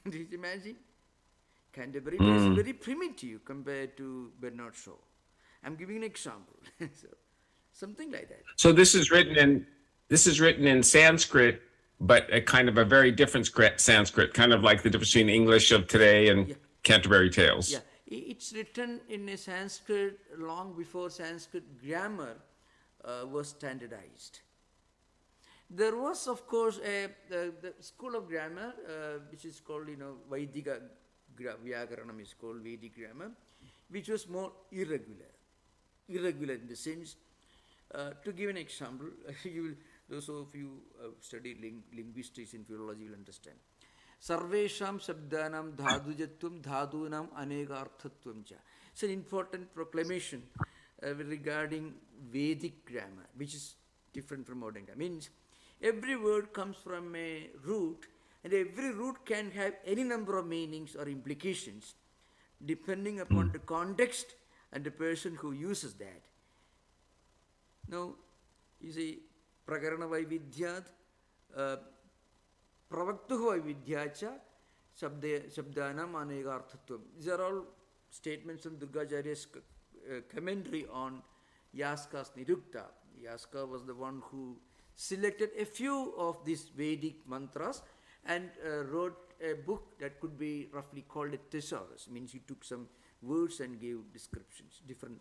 Do you imagine? Canterbury Tales is very primitive compared to Bernard Shaw. I'm giving an example. So, something like that. So this is written in Sanskrit, but a kind of a very different Sanskrit, kind of like the difference between English of today and Canterbury Tales. Yeah, it's written in a Sanskrit long before Sanskrit grammar was standardized. There was, of course, the school of grammar, which is called, Vaidika Vyakaranam is called Vedic grammar, which was more irregular. Irregular in the sense, to give an example, those of you who study linguistics and philology will understand. Sarvesham Sabdanam Dhadujatvam Dhadunam Anegarthatvam cha. It's an important proclamation regarding Vedic grammar, which is different from modern grammar. Means every word comes from a root, and every root can have any number of meanings or implications depending upon the context and the person who uses that. Now, you see, Prakarana Vaividhyat, Pravaktuhu Vaividhyacha, Sabdanam Anegarthatvam. These are all statements from Durgacharya's commentary on Yaska's Nirukta. Yaska was the one who selected a few of these Vedic mantras and wrote a book that could be roughly called a thesaurus. Means he took some words and gave descriptions, different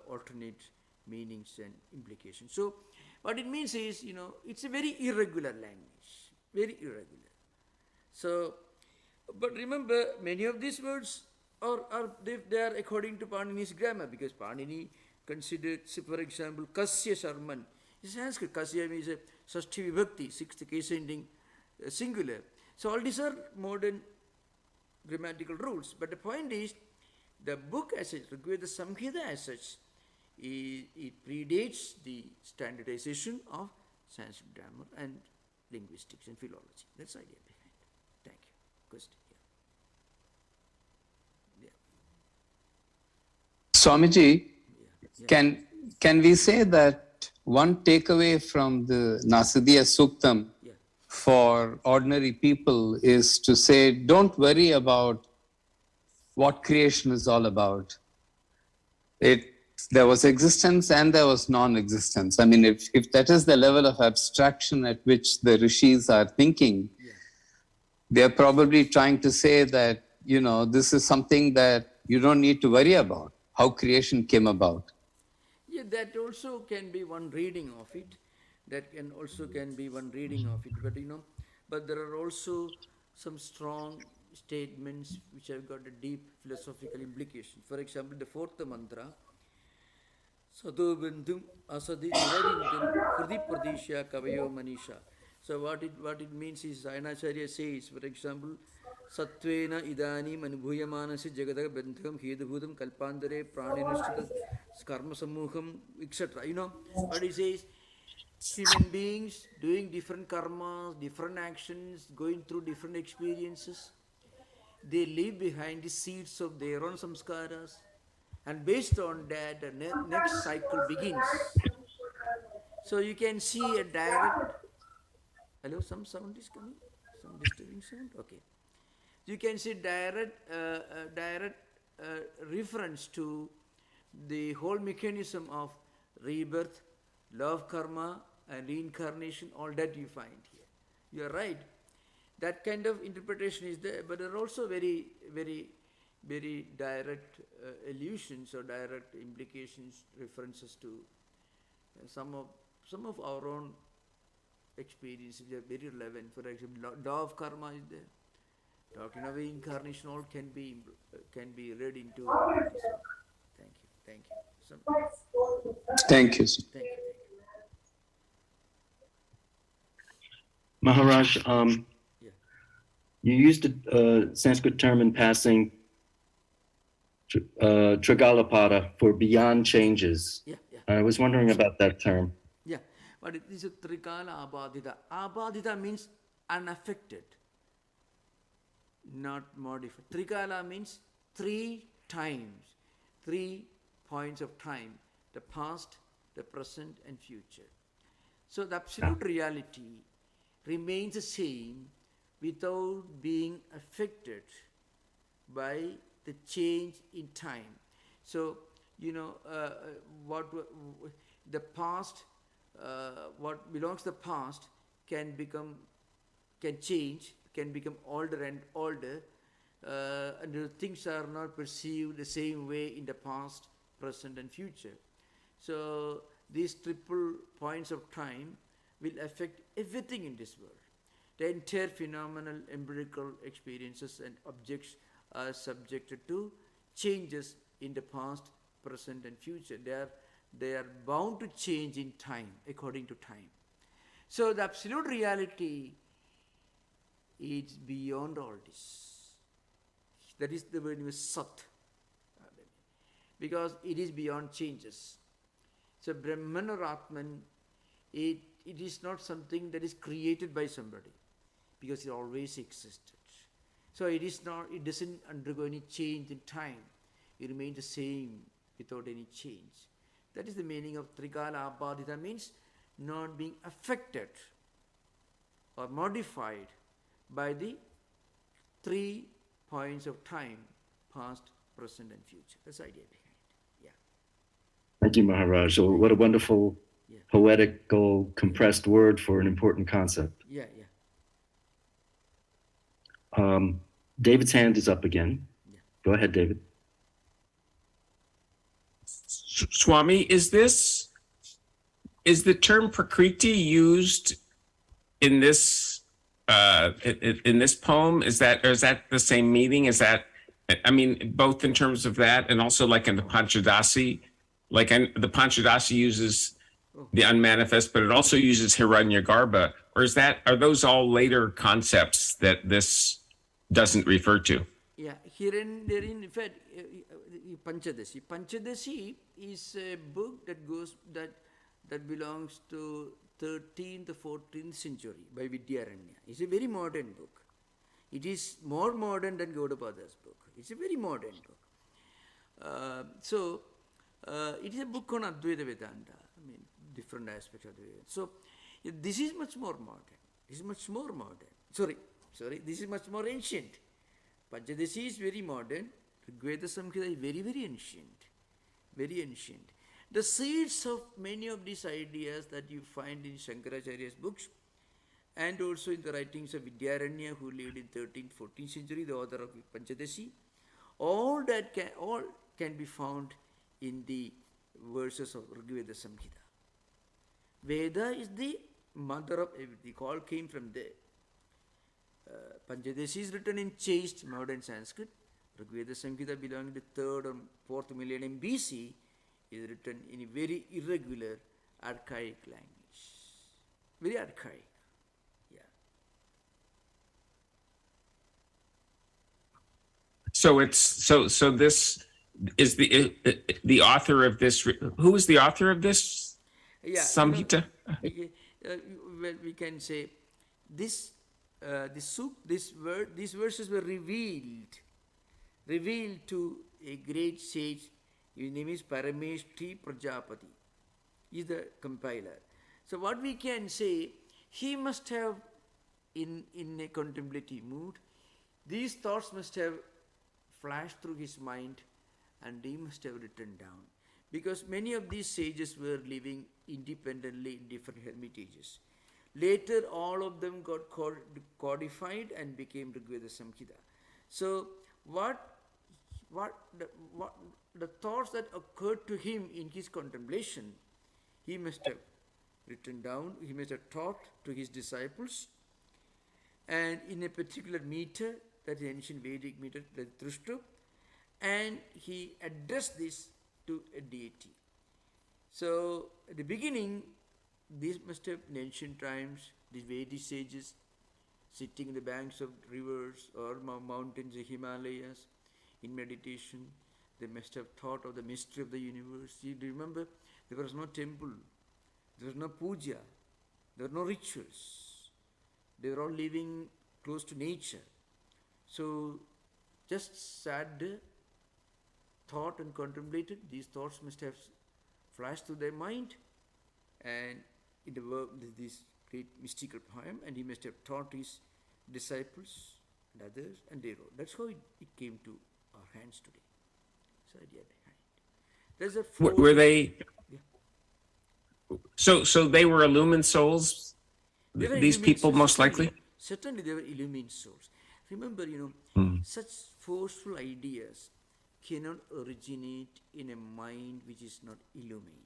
alternate meanings and implications. So what it means is, it's a very irregular language, very irregular. So, but remember, many of these words they are according to Panini's grammar, because Panini considered, for example, Kasya Sharman. It's Sanskrit. Kasya means a Sashti Vibhakti, 6th case ending singular. So all these are modern grammatical rules. But the point is, the book as such, Rigveda Samhita as such, it predates the standardization of Sanskrit grammar and linguistics and philology. That's the idea behind it. Thank you. Question. Swamiji, can we say that one takeaway from the Nasadeeya Suktam for ordinary people is to say, don't worry about what creation is all about. There was existence and there was non-existence. I mean, if that is the level of abstraction at which the rishis are thinking, they're probably trying to say that, this is something that you don't need to worry about, how creation came about. Yeah, that also can be one reading of it. But there are also some strong statements which have got a deep philosophical implication. For example, the 4th mantra, Sadhu Bindum Asadi Niravindum Hridi Pradisha Kavayo Manisha. So what it means is, Ainacharya says, for example, Satvena Idani Manubhuyamanasi Jagadaga Bandham Hedubhudam Kalpandare Praninishita karma samuham, etc. You know what he says? Human beings doing different karmas, different actions, going through different experiences. They leave behind the seeds of their own samskaras, and based on that, the next cycle begins. So you can see a direct. Hello, some sound is coming. Some disturbing sound. Okay. You can see direct reference to the whole mechanism of rebirth, love karma, and reincarnation. All that you find here. You are right. That kind of interpretation is there, but there are also very, very, very direct allusions or direct implications, references to some of our own experiences. They are very relevant. For example, law of karma is there. Talking of incarnation, all can be read into this one. Thank you. Thank you. Sir. Thank you. Maharaj, Yeah. you used a Sanskrit term in passing, Trigalapada, for beyond changes. Yeah. I was wondering about that term. Yeah. But it is a trikala abadita. Abadita means unaffected, not modified. Trikala means 3 times, 3 points of time: the past, the present, and future. So the absolute reality remains the same without being affected by the change in time. So, the past, what belongs to the past can change, can become older and older, and the things are not perceived the same way in the past, present, and future. So these triple points of time will affect everything in this world. The entire phenomenal empirical experiences and objects are subjected to changes in the past, present, and future. They are bound to change in time, according to time. So the absolute reality is beyond all this. That is the word Sat, because it is beyond changes. So Brahman or Atman, it is not something that is created by somebody, because it always existed. So it doesn't undergo any change in time. It remains the same without any change. That is the meaning of Trikala Abadita, means not being affected or modified by the 3 points of time: past, present, and future. That's the idea behind it. Yeah. Thank you, Maharaj. So what a wonderful, poetical, compressed word for an important concept. Yeah. David's hand is up again. Yeah. Go ahead, David. Swami, is the term prakriti used in this poem? Is that the same meaning? Is that, I mean, both in terms of that and also like in the Panchadasi, the Panchadasi uses the unmanifest, but it also uses Hiranyagarbha, or are those all later concepts that this doesn't refer to? Yeah, here and there, in fact, Panchadasi. Panchadasi is a book that belongs to 13th to 14th century by Vidyaranya. It's a very modern book. It is more modern than Gaudapada's book. It's a very modern book. It is a book on Advaita Vedanta. I mean, different aspects of the Vedanta. So this is much more modern. This is much more modern. Sorry, this is much more ancient. Panchadasi is very modern. Rigveda Samhita is very, very ancient. Very ancient. The seeds of many of these ideas that you find in Shankaracharya's books, and also in the writings of Vidyaranya, who lived in 13th, 14th century, the author of Panchadasi, all can be found in the verses of Rigveda Samhita. Veda is the mother of everything. All came from there. Panchadasi is written in chaste modern Sanskrit. Rigveda Samhita, belonging to 3rd or 4th millennium BC, is written in a very irregular, archaic language. Very archaic. Yeah. So this is the author of this? Who is the author of this Samhita? Well, we can say this. These verses were revealed to a great sage. His name is Parameshti Prajapati. He is the compiler. So what we can say, he must have, in a contemplative mood, these thoughts must have flashed through his mind, and he must have written down. Because many of these sages were living independently in different hermitages. Later, all of them got codified and became Rigveda Samhita. So, the thoughts that occurred to him in his contemplation, he must have written down, he must have taught to his disciples, and in a particular meter, that ancient Vedic meter, the Trishtu, and he addressed this to a deity. So, at the beginning, these must have, in ancient times, these Vedic sages sitting in the banks of rivers or mountains, the Himalayas, in meditation. They must have thought of the mystery of the universe. You remember, there was no temple, there was no puja, there were no rituals. They were all living close to nature. So, just sat there, thought and contemplated. These thoughts must have flashed through their mind, and in the work, this great mystical poem, and he must have taught his disciples and others, and they wrote. That's how it came to our hands today. That's the idea behind. There's a Were they? Yeah. So they were illumined souls. They were These illumined people, souls, most certainly. likely. Certainly, they were illumined souls. Remember, such forceful ideas cannot originate in a mind which is not illumined.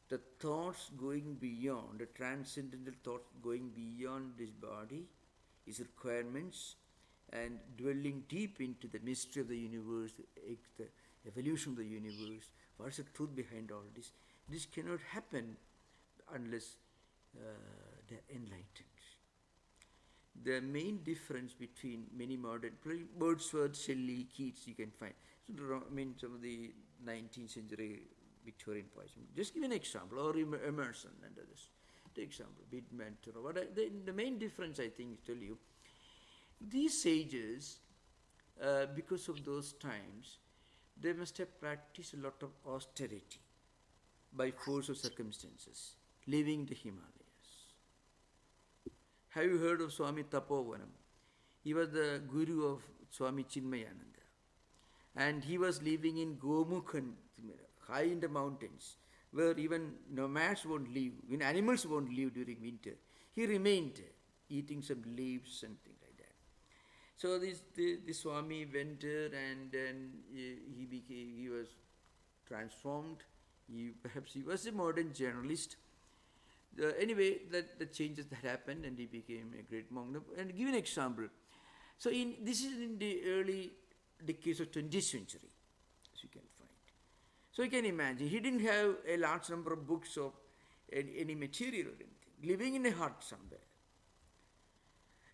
The thoughts going beyond, the transcendental thoughts going beyond this body, its requirements, and dwelling deep into the mystery of the universe, the evolution of the universe, what's the truth behind all this? This cannot happen unless they're enlightened. The main difference between many modern, Wordsworth, Shelley, Keats, you can find. So, some of the 19th century Victorian poets. Just give an example, or Emerson and others. The example, Bidman, the main difference, I think, tell you, these sages, because of those times, they must have practiced a lot of austerity by force of circumstances, living the Himalayas. Have you heard of Swami Tattwamanandaji? He was the guru of Swami Chinmayananda. And he was living in Gomukhan, high in the mountains, where even nomads won't live, even animals won't live during winter. He remained eating some leaves and things like that. So this Swami went there, and then he was transformed. Perhaps he was a modern journalist. Anyway, the changes that happened, and he became a great monk. And give an example. So this is in the early decades of 20th century, as you can find. So you can imagine, he didn't have a large number of books or any material or anything, living in a hut somewhere.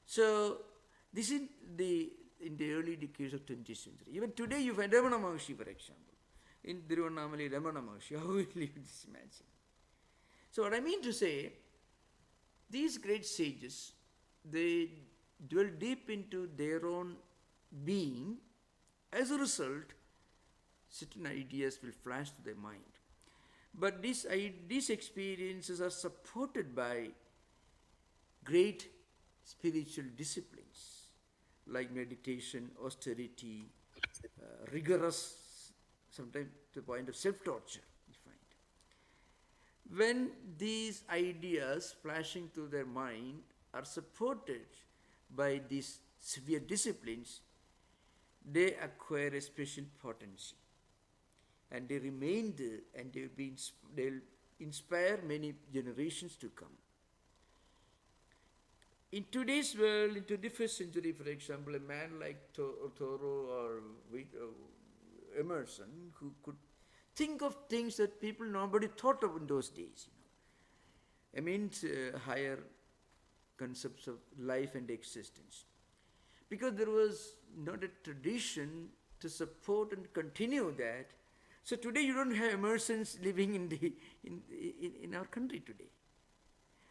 So this is in the early decades of 20th century. Even today you find Ramana Maharshi, for example. In Thiruvannamalai, Ramana Maharshi, how we live this, imagine. So what I mean to say, these great sages, they dwell deep into their own being. As a result, certain ideas will flash to their mind. But these experiences are supported by great spiritual disciplines like meditation, austerity, rigorous, sometimes to the point of self-torture, we find. When these ideas flashing through their mind are supported by these severe disciplines, they acquire a special potency. And they remain there, and they'll inspire many generations to come. In today's world, in 21st century, for example, a man like Thoreau or Emerson, who could think of things that nobody thought of in those days. I mean, higher concepts of life and existence. Because there was not a tradition to support and continue that. So today you don't have Emersons living in our country today.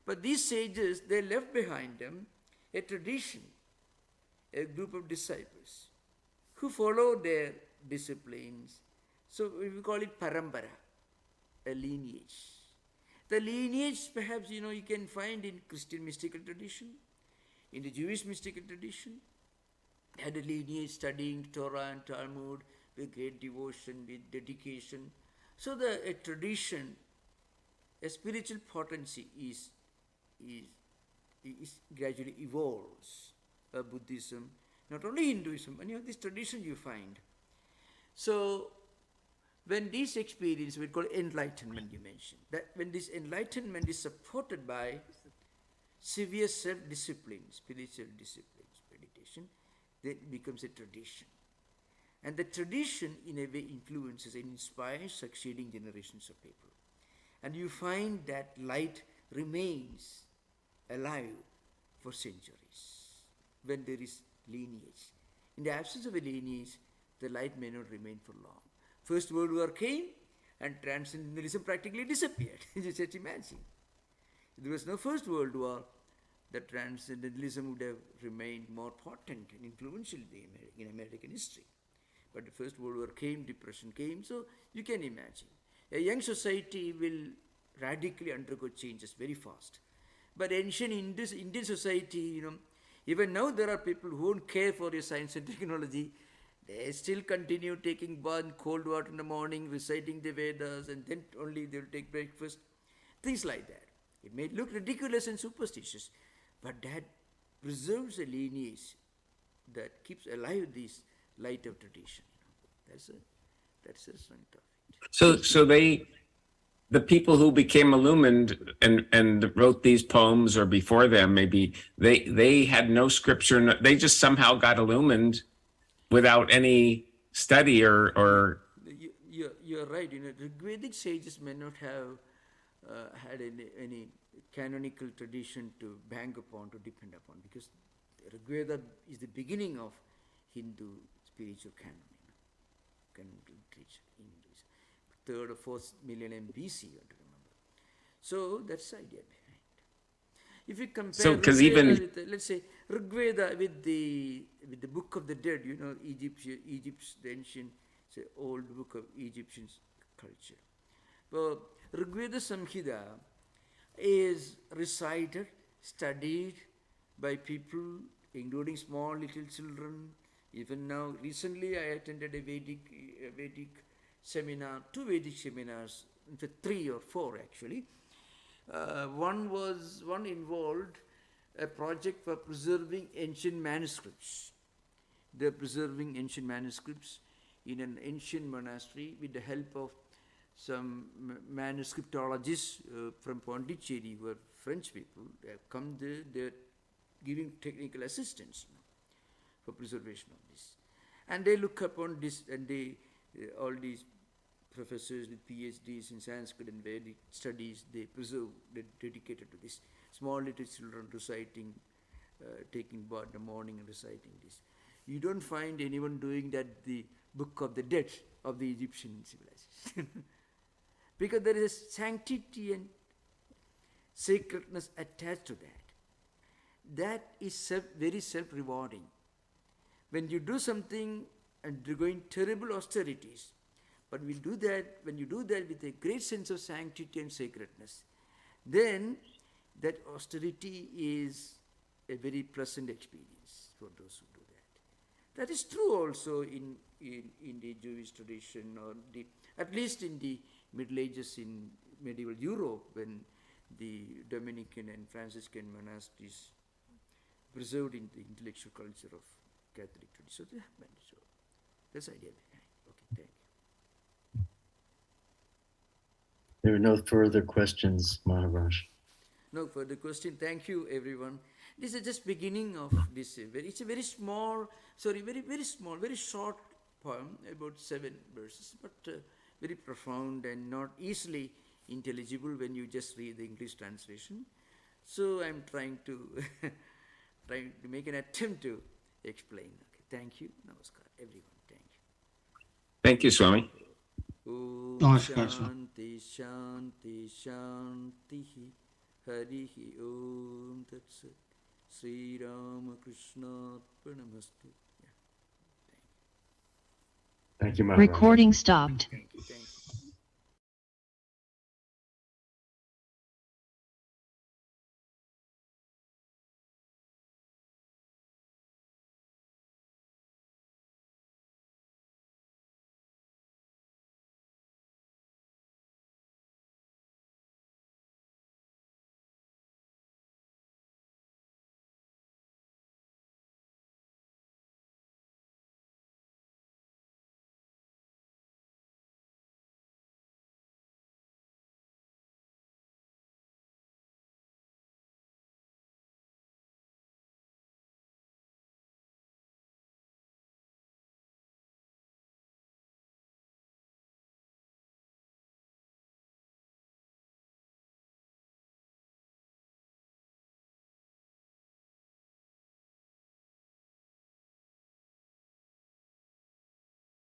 But these sages, they left behind them a tradition, a group of disciples who follow their disciplines. So we call it parampara, a lineage. The lineage perhaps you can find in Christian mystical tradition, in the Jewish mystical tradition. They had a lineage studying Torah and Talmud with great devotion, with dedication. So a tradition, a spiritual potency is gradually evolves. Buddhism, not only Hinduism, any of these traditions you find. So when this experience, we call enlightenment, you mentioned, that when this enlightenment is supported by severe self-discipline, spiritual disciplines, meditation, then it becomes a tradition. And the tradition in a way influences and inspires succeeding generations of people. And you find that light remains alive for centuries when there is lineage. In the absence of a lineage, the light may not remain for long. First World War came and transcendentalism practically disappeared. You just imagine. If there was no First World War, the transcendentalism would have remained more potent and influential in American history. But the First World War came, depression came, so you can imagine. A young society will radically undergo changes very fast. But ancient Indian society, even now there are people who won't care for your science and technology. They still continue taking bath in cold water in the morning, reciting the Vedas, and then only they will take breakfast. Things like that. It may look ridiculous and superstitious, but that preserves a lineage that keeps alive this light of tradition. That's the strength of it. So the people who became illumined and wrote these poems, or before them, maybe they had no scripture. They just somehow got illumined without any study or. You're right. Rigvedic sages may not have had any canonical tradition to bang upon, to depend upon, because Rigveda is the beginning of Hindu spiritual canon, canonical literature in Hinduism. 3rd or 4th millennium BC, you have to remember. So that's the idea behind. If you compare Rigveda with, let's say, Rigveda with the Book of the Dead, Egypt's the ancient, say, old book of Egyptian culture. Well, Rigveda Samhita is recited, studied by people, including small little children. Even now, recently I attended a Vedic seminar, 2 Vedic seminars, in fact 3 or 4 actually. One involved a project for preserving ancient manuscripts. They're preserving ancient manuscripts in an ancient monastery with the help of some manuscriptologists from Pondicherry, who are French people. They have come there, they're giving technical assistance for preservation of this. And they look upon this, and all these professors with PhDs in Sanskrit and Vedic studies, they they're dedicated to this. Small little children reciting, taking bath in the morning and reciting this. You don't find anyone doing that, the Book of the Dead of the Egyptian civilization. Because there is a sanctity and sacredness attached to that. That is very self-rewarding. When you do something and undergoing terrible austerities, but when you do that with a great sense of sanctity and sacredness, then that austerity is a very pleasant experience for those who do that. That is true also in the Jewish tradition, or at least in the Middle Ages in medieval Europe, when the Dominican and Franciscan monasteries preserved in the intellectual culture of Catholic tradition. So that happened. So that's the idea behind. Okay, thank you. There are no further questions, Maharaj. No further question. Thank you, everyone. This is just beginning of this. It's a very small, very small, very short poem, about 7 verses, but very profound and not easily intelligible when you just read the English translation. So I'm trying to make an attempt to explain. Okay, thank you. Namaskar, everyone. Thank you. Thank you, Swami. Om Namaskar, Swami. Shanti Shanti Shanti Hari Om Tat Sat. Sri Ramakrishna Arpanamastu. Thank you, Maharaj. Recording stopped. Thank you.